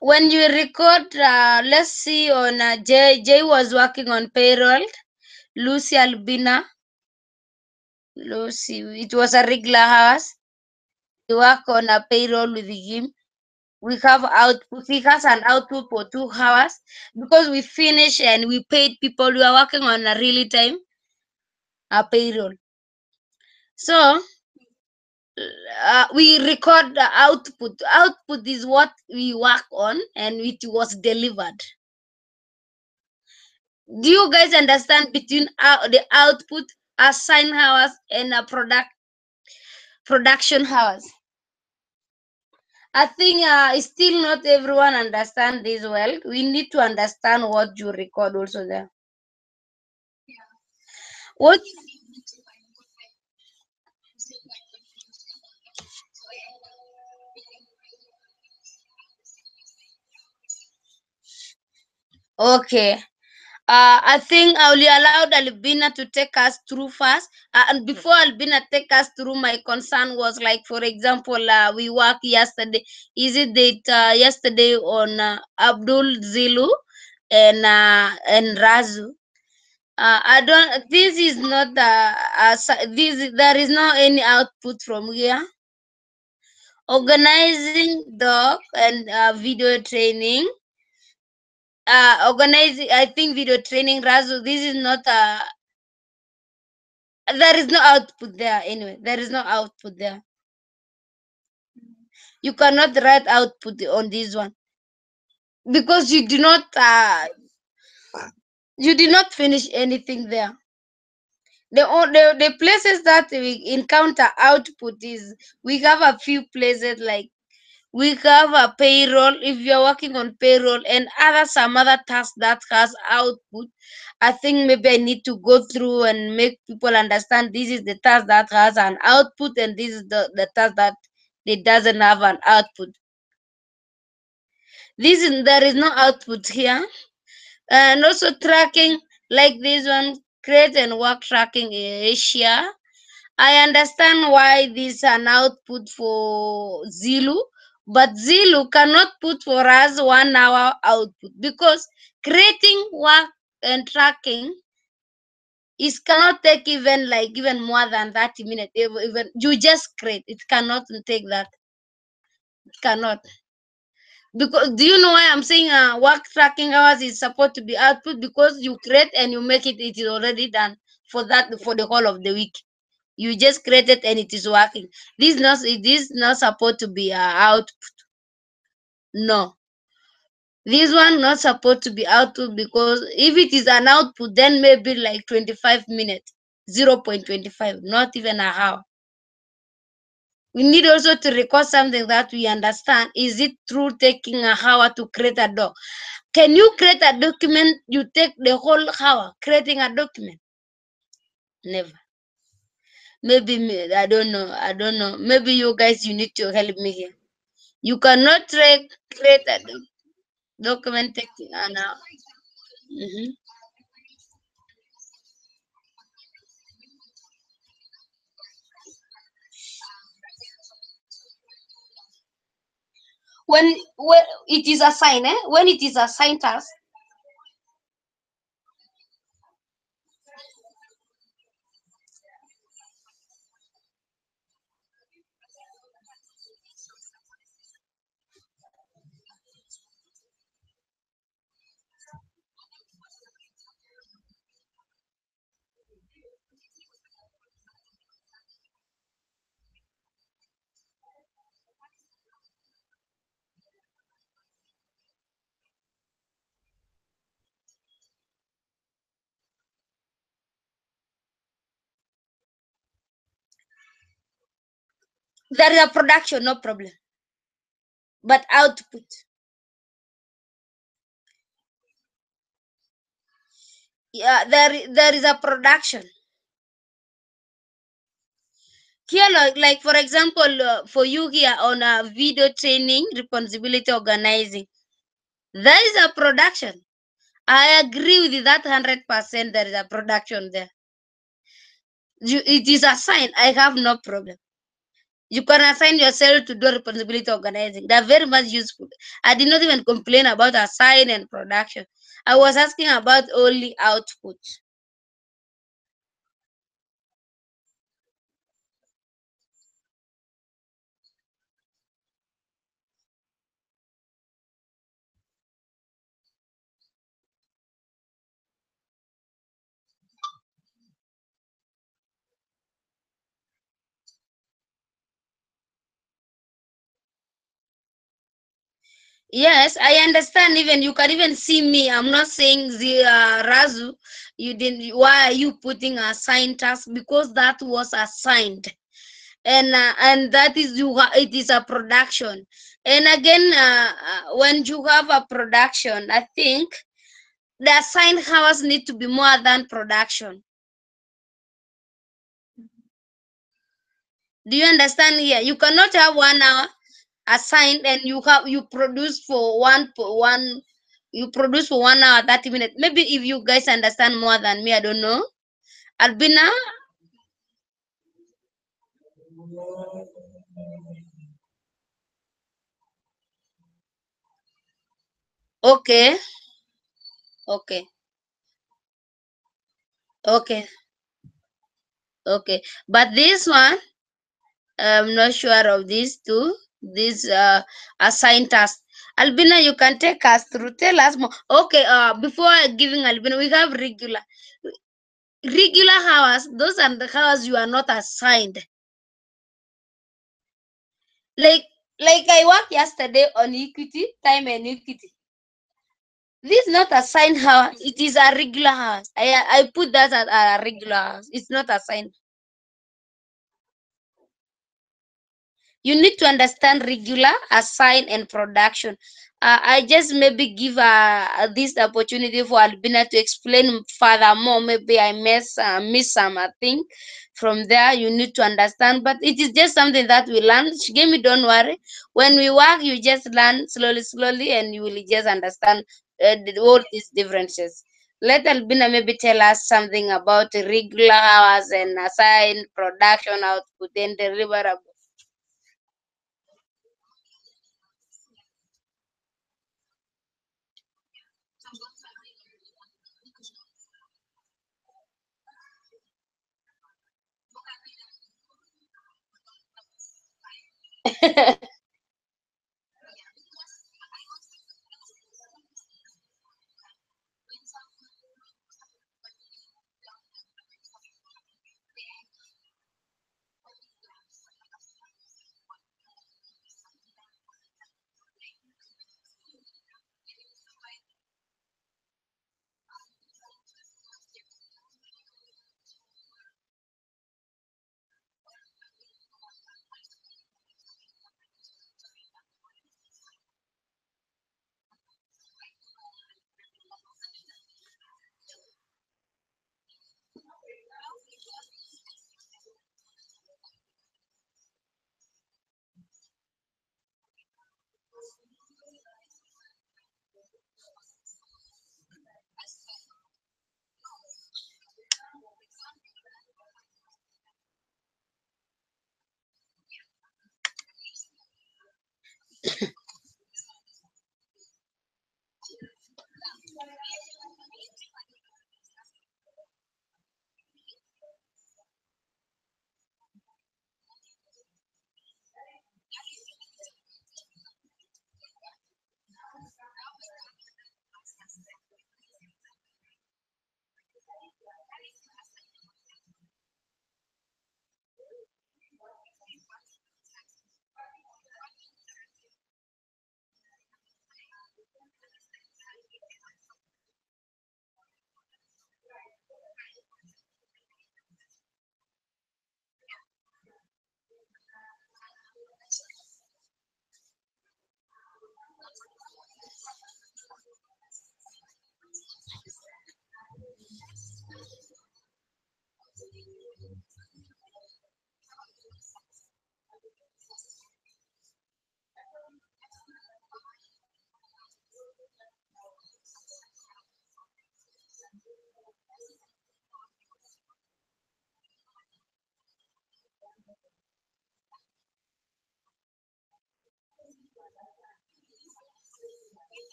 When you record, let's see on Jay was working on payroll. Lucy Albina Lucy, it was a regular hours. We work on a payroll with him. We have output. He has an output for 2 hours because we finish and we paid people. We are working on a really time a payroll. So we record the output. Output is what we work on and it was delivered. Do you guys understand between the output, assign hours, and a production hours? I think still not everyone understand this well. We need to understand what you record also there. What? Okay. I think I will allow Albina to take us through first. And before Albina take us through, my concern was like, for example, we worked yesterday. Is it that yesterday on Abdul Zilu and Razu? I don't. This is not this. There is no any output from here. Organizing doc and video training. Organizing. I think video training. Razu. This is not a. There is no output there anyway. There is no output there. You cannot write output on this one because you did not finish anything there. The places that we encounter output is we have a few places like we have a payroll. If you're working on payroll and some other tasks that has output, I think maybe I need to go through and make people understand this is the task that has an output and this is the task that it doesn't have an output. There is no output here. And also tracking like this one, create and work tracking in Asia. I understand why this is an output for Zulu, but Zulu cannot put for us 1 hour output because creating work and tracking is cannot take even more than 30 minutes. Even you just create, it cannot take that. It cannot. Because do you know why I'm saying work tracking hours is supposed to be output? Because you create and you make it, it is already done for the whole of the week. You just create it and it is working. This not supposed to be output. No, this one not supposed to be output because if it is an output, then maybe like 25 minutes, 0.25, not even a hour. We need also to record something that we understand. Is it true taking a hour to create a doc? Can you create a document? You take the whole hour creating a document? Never. Maybe I don't know. I don't know. Maybe you guys you need to help me here. You cannot create a document taking an hour. Mhm. When it is assigned, when it is assigned task, there is a production, no problem. But output, yeah, there is a production. Here, like for example, for you here on a video training, responsibility organizing, there is a production. I agree with you that 100%. There is a production there. It is assigned. I have no problem. You can assign yourself to do responsibility organizing. They're very much useful. I did not even complain about assign and production. I was asking about only output. Yes, I understand. Even you can even see me. I'm not saying the Razu. You didn't. Why are you putting a sign task? Because that was assigned, and that is it is a production. And again, when you have a production, I think the assigned hours need to be more than production. Do you understand here? You cannot have 1 hour assigned and you produce for one you produce for 1 hour 30 minutes. Maybe if you guys understand more than me, I don't know. Albina, okay, okay, okay, okay. But this one, I'm not sure of these two. This assigned task. Albina, you can take us through. Tell us more. Okay. Before giving Albina, we have regular hours. Those are the hours you are not assigned. Like like I worked yesterday on equity, time and equity. This is not assigned hours. It is a regular hours. I put that as a regular hours. It's not assigned. You need to understand regular, assign, and production. I just maybe give this opportunity for Albina to explain furthermore. Maybe I miss some thing from there. You need to understand, but it is just something that we learn. Shigemi, don't worry. When we work, you just learn slowly, slowly, and you will just understand all these differences. Let Albina maybe tell us something about regular hours and assign, production, output, and deliverable.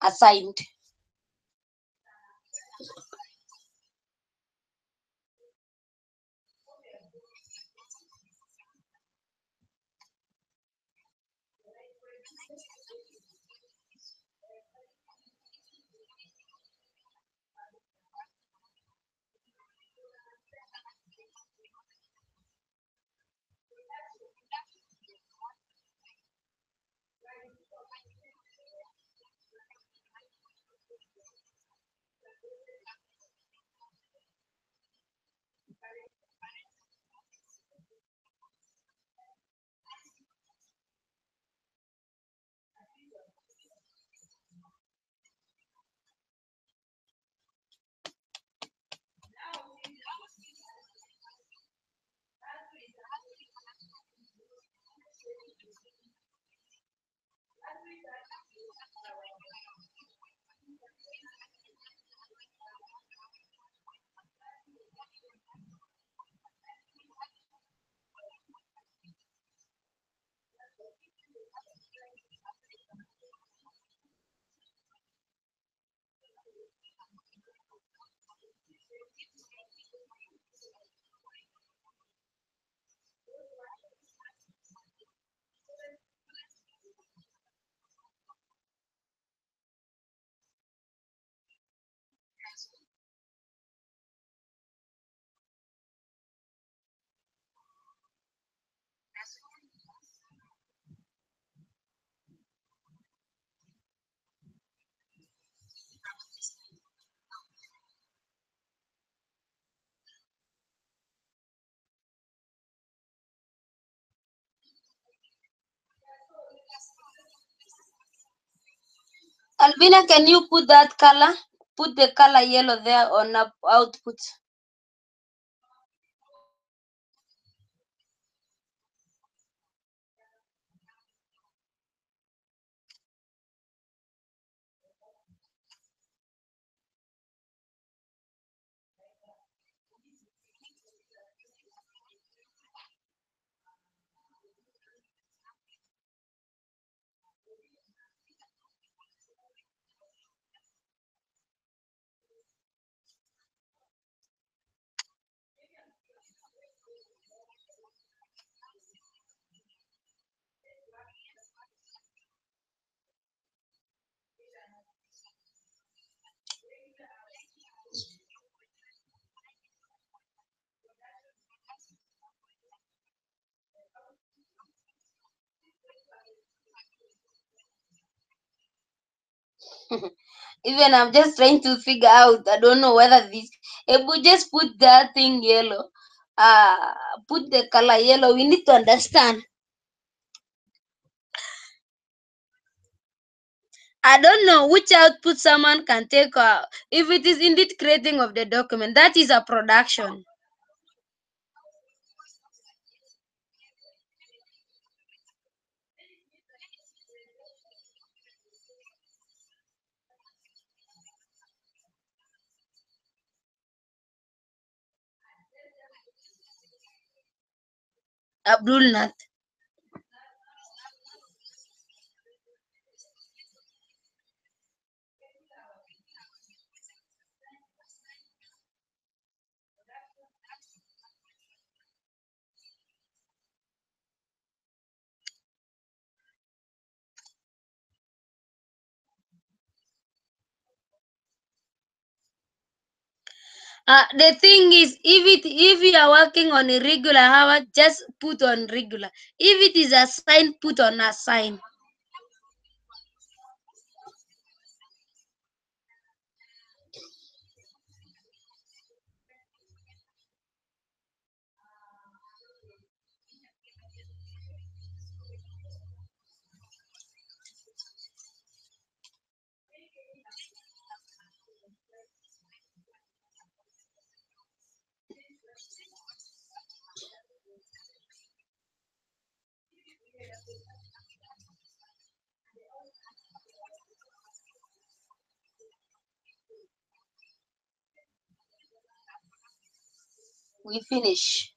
assigned. Alvina, can you put that color? Put the color yellow there on output. Even I'm just trying to figure out. I don't know whether this. If we just put that thing yellow, put the color yellow. We need to understand. I don't know which output someone can take. If it is indeed creating of the document, that is a production. Abdul Nath. The thing is, if you are working on a regular hour, just put on regular. If it is assigned, put on assign. we finish.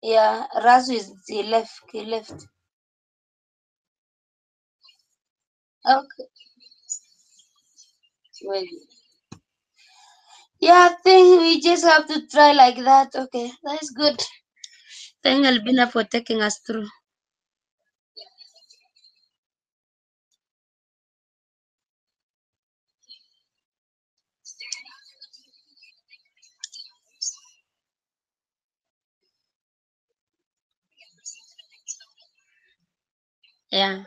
Yeah, Rasu is he left. He left. Okay. Well, yeah, I think we just have to try like that. Okay, that's good. Thank Albina for taking us through. Yeah.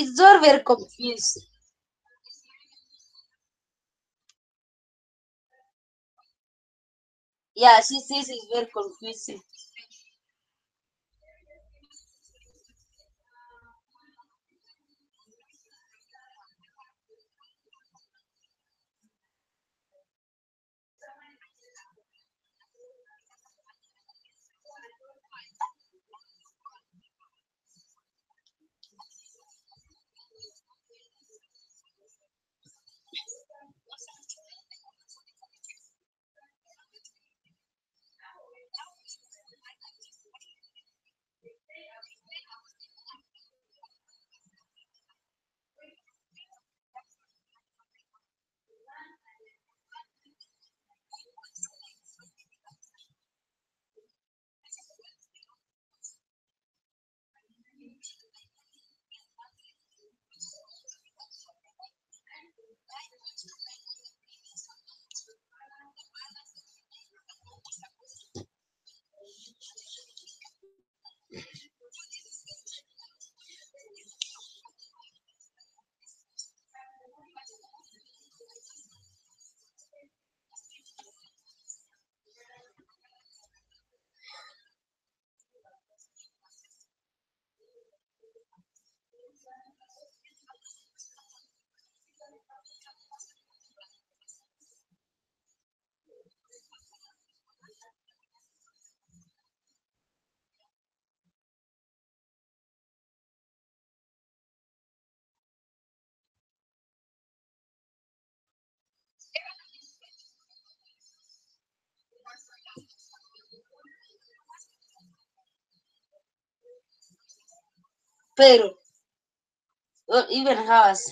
It's all very confused. Yeah, she says it's very confusing. Pero, well, even ours.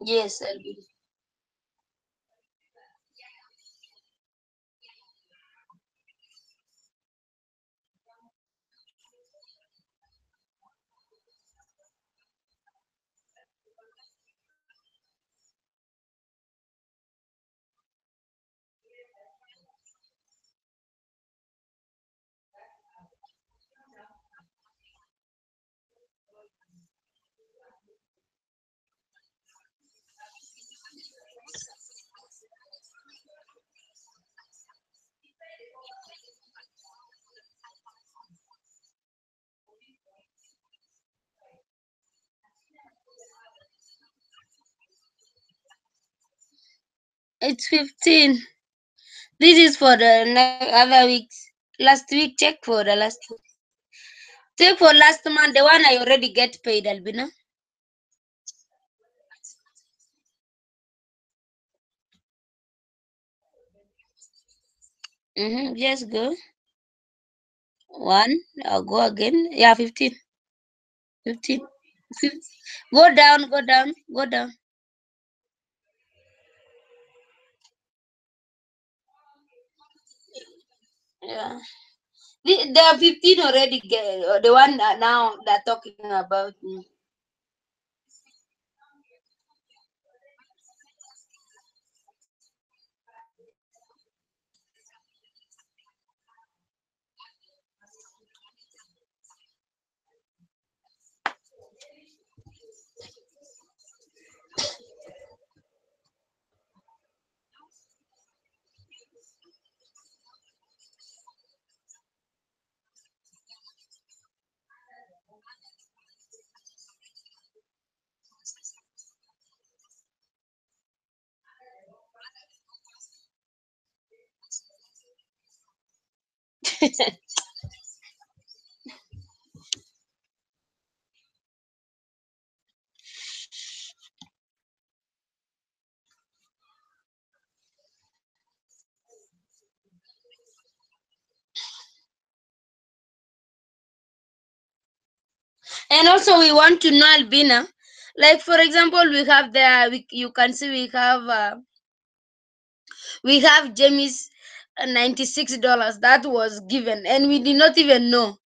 Yes, I'll be. It's 15. This is for the other weeks. Last week, check for the last week. Check for last month, the one I already get paid, Albina. Just go. One, I'll go again. Yeah, 15. 15. Go down, go down, go down. Yeah. The 15 already get the one that now they're talking about. And also we want to know, Albina, like for example, we have you can see we have Jamie's $96 that was given, and we did not even know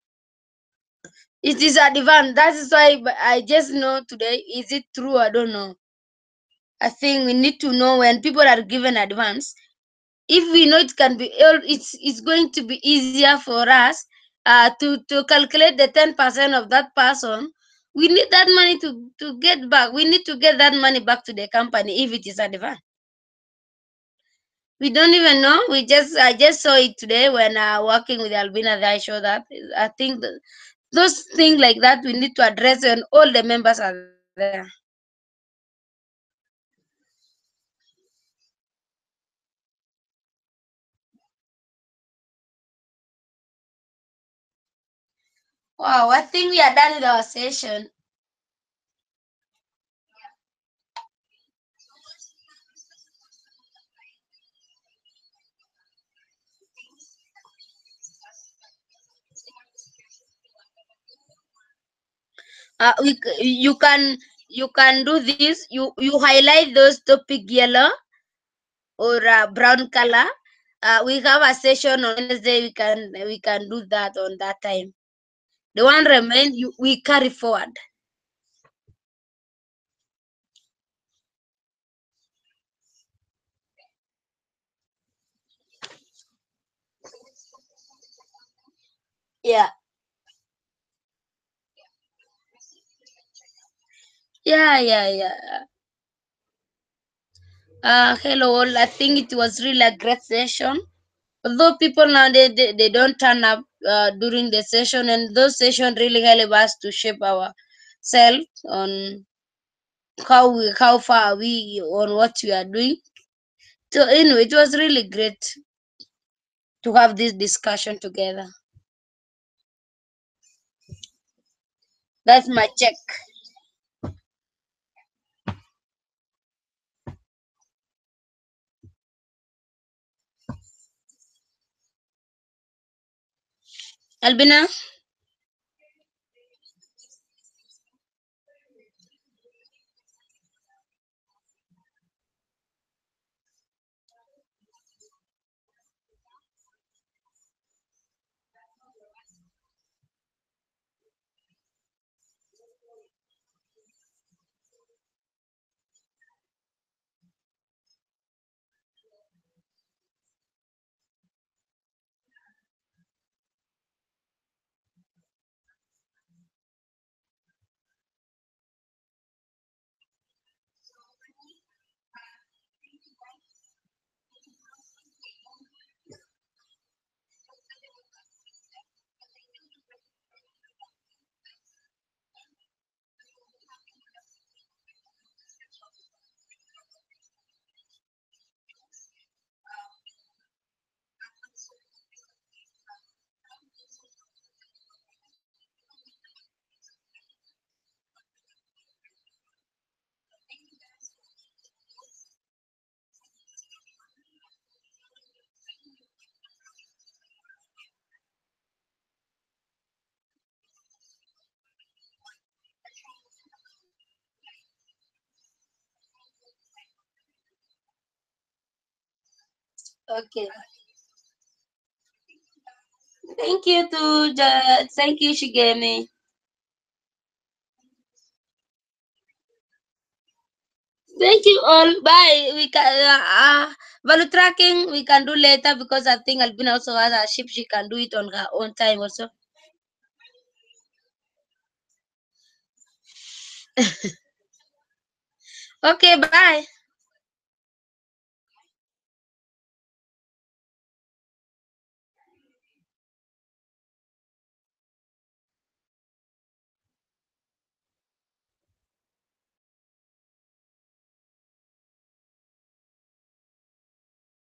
it is advance. That is why I just know today. Is it true? I don't know. I think we need to know when people are given advance. If we know it can be, it's going to be easier for us to calculate the 10% of that person. We need that money to get back. We need to get that money back to the company if it is advance. We don't even know. I just saw it today when working with Albina. I show that. I think those things like that we need to address when all the members are there. Wow, I think we are done with our session. You can do this. You highlight those topic yellow or brown color. We have a session on Wednesday. We can do that on that time. The one remain we carry forward. Yeah. Yeah. Hello all. I think it was really a great session. Although people now they don't turn up during the session, and those sessions really help us to shape our self on how far we on what we are doing. So anyway, it was really great to have this discussion together. That's my check. Albina. Okay. Thank you to thank you, Shigemi. Thank you all. Bye. We can value tracking we can do later because I think Albina also has a ship. She can do it on her own time also. Okay, bye.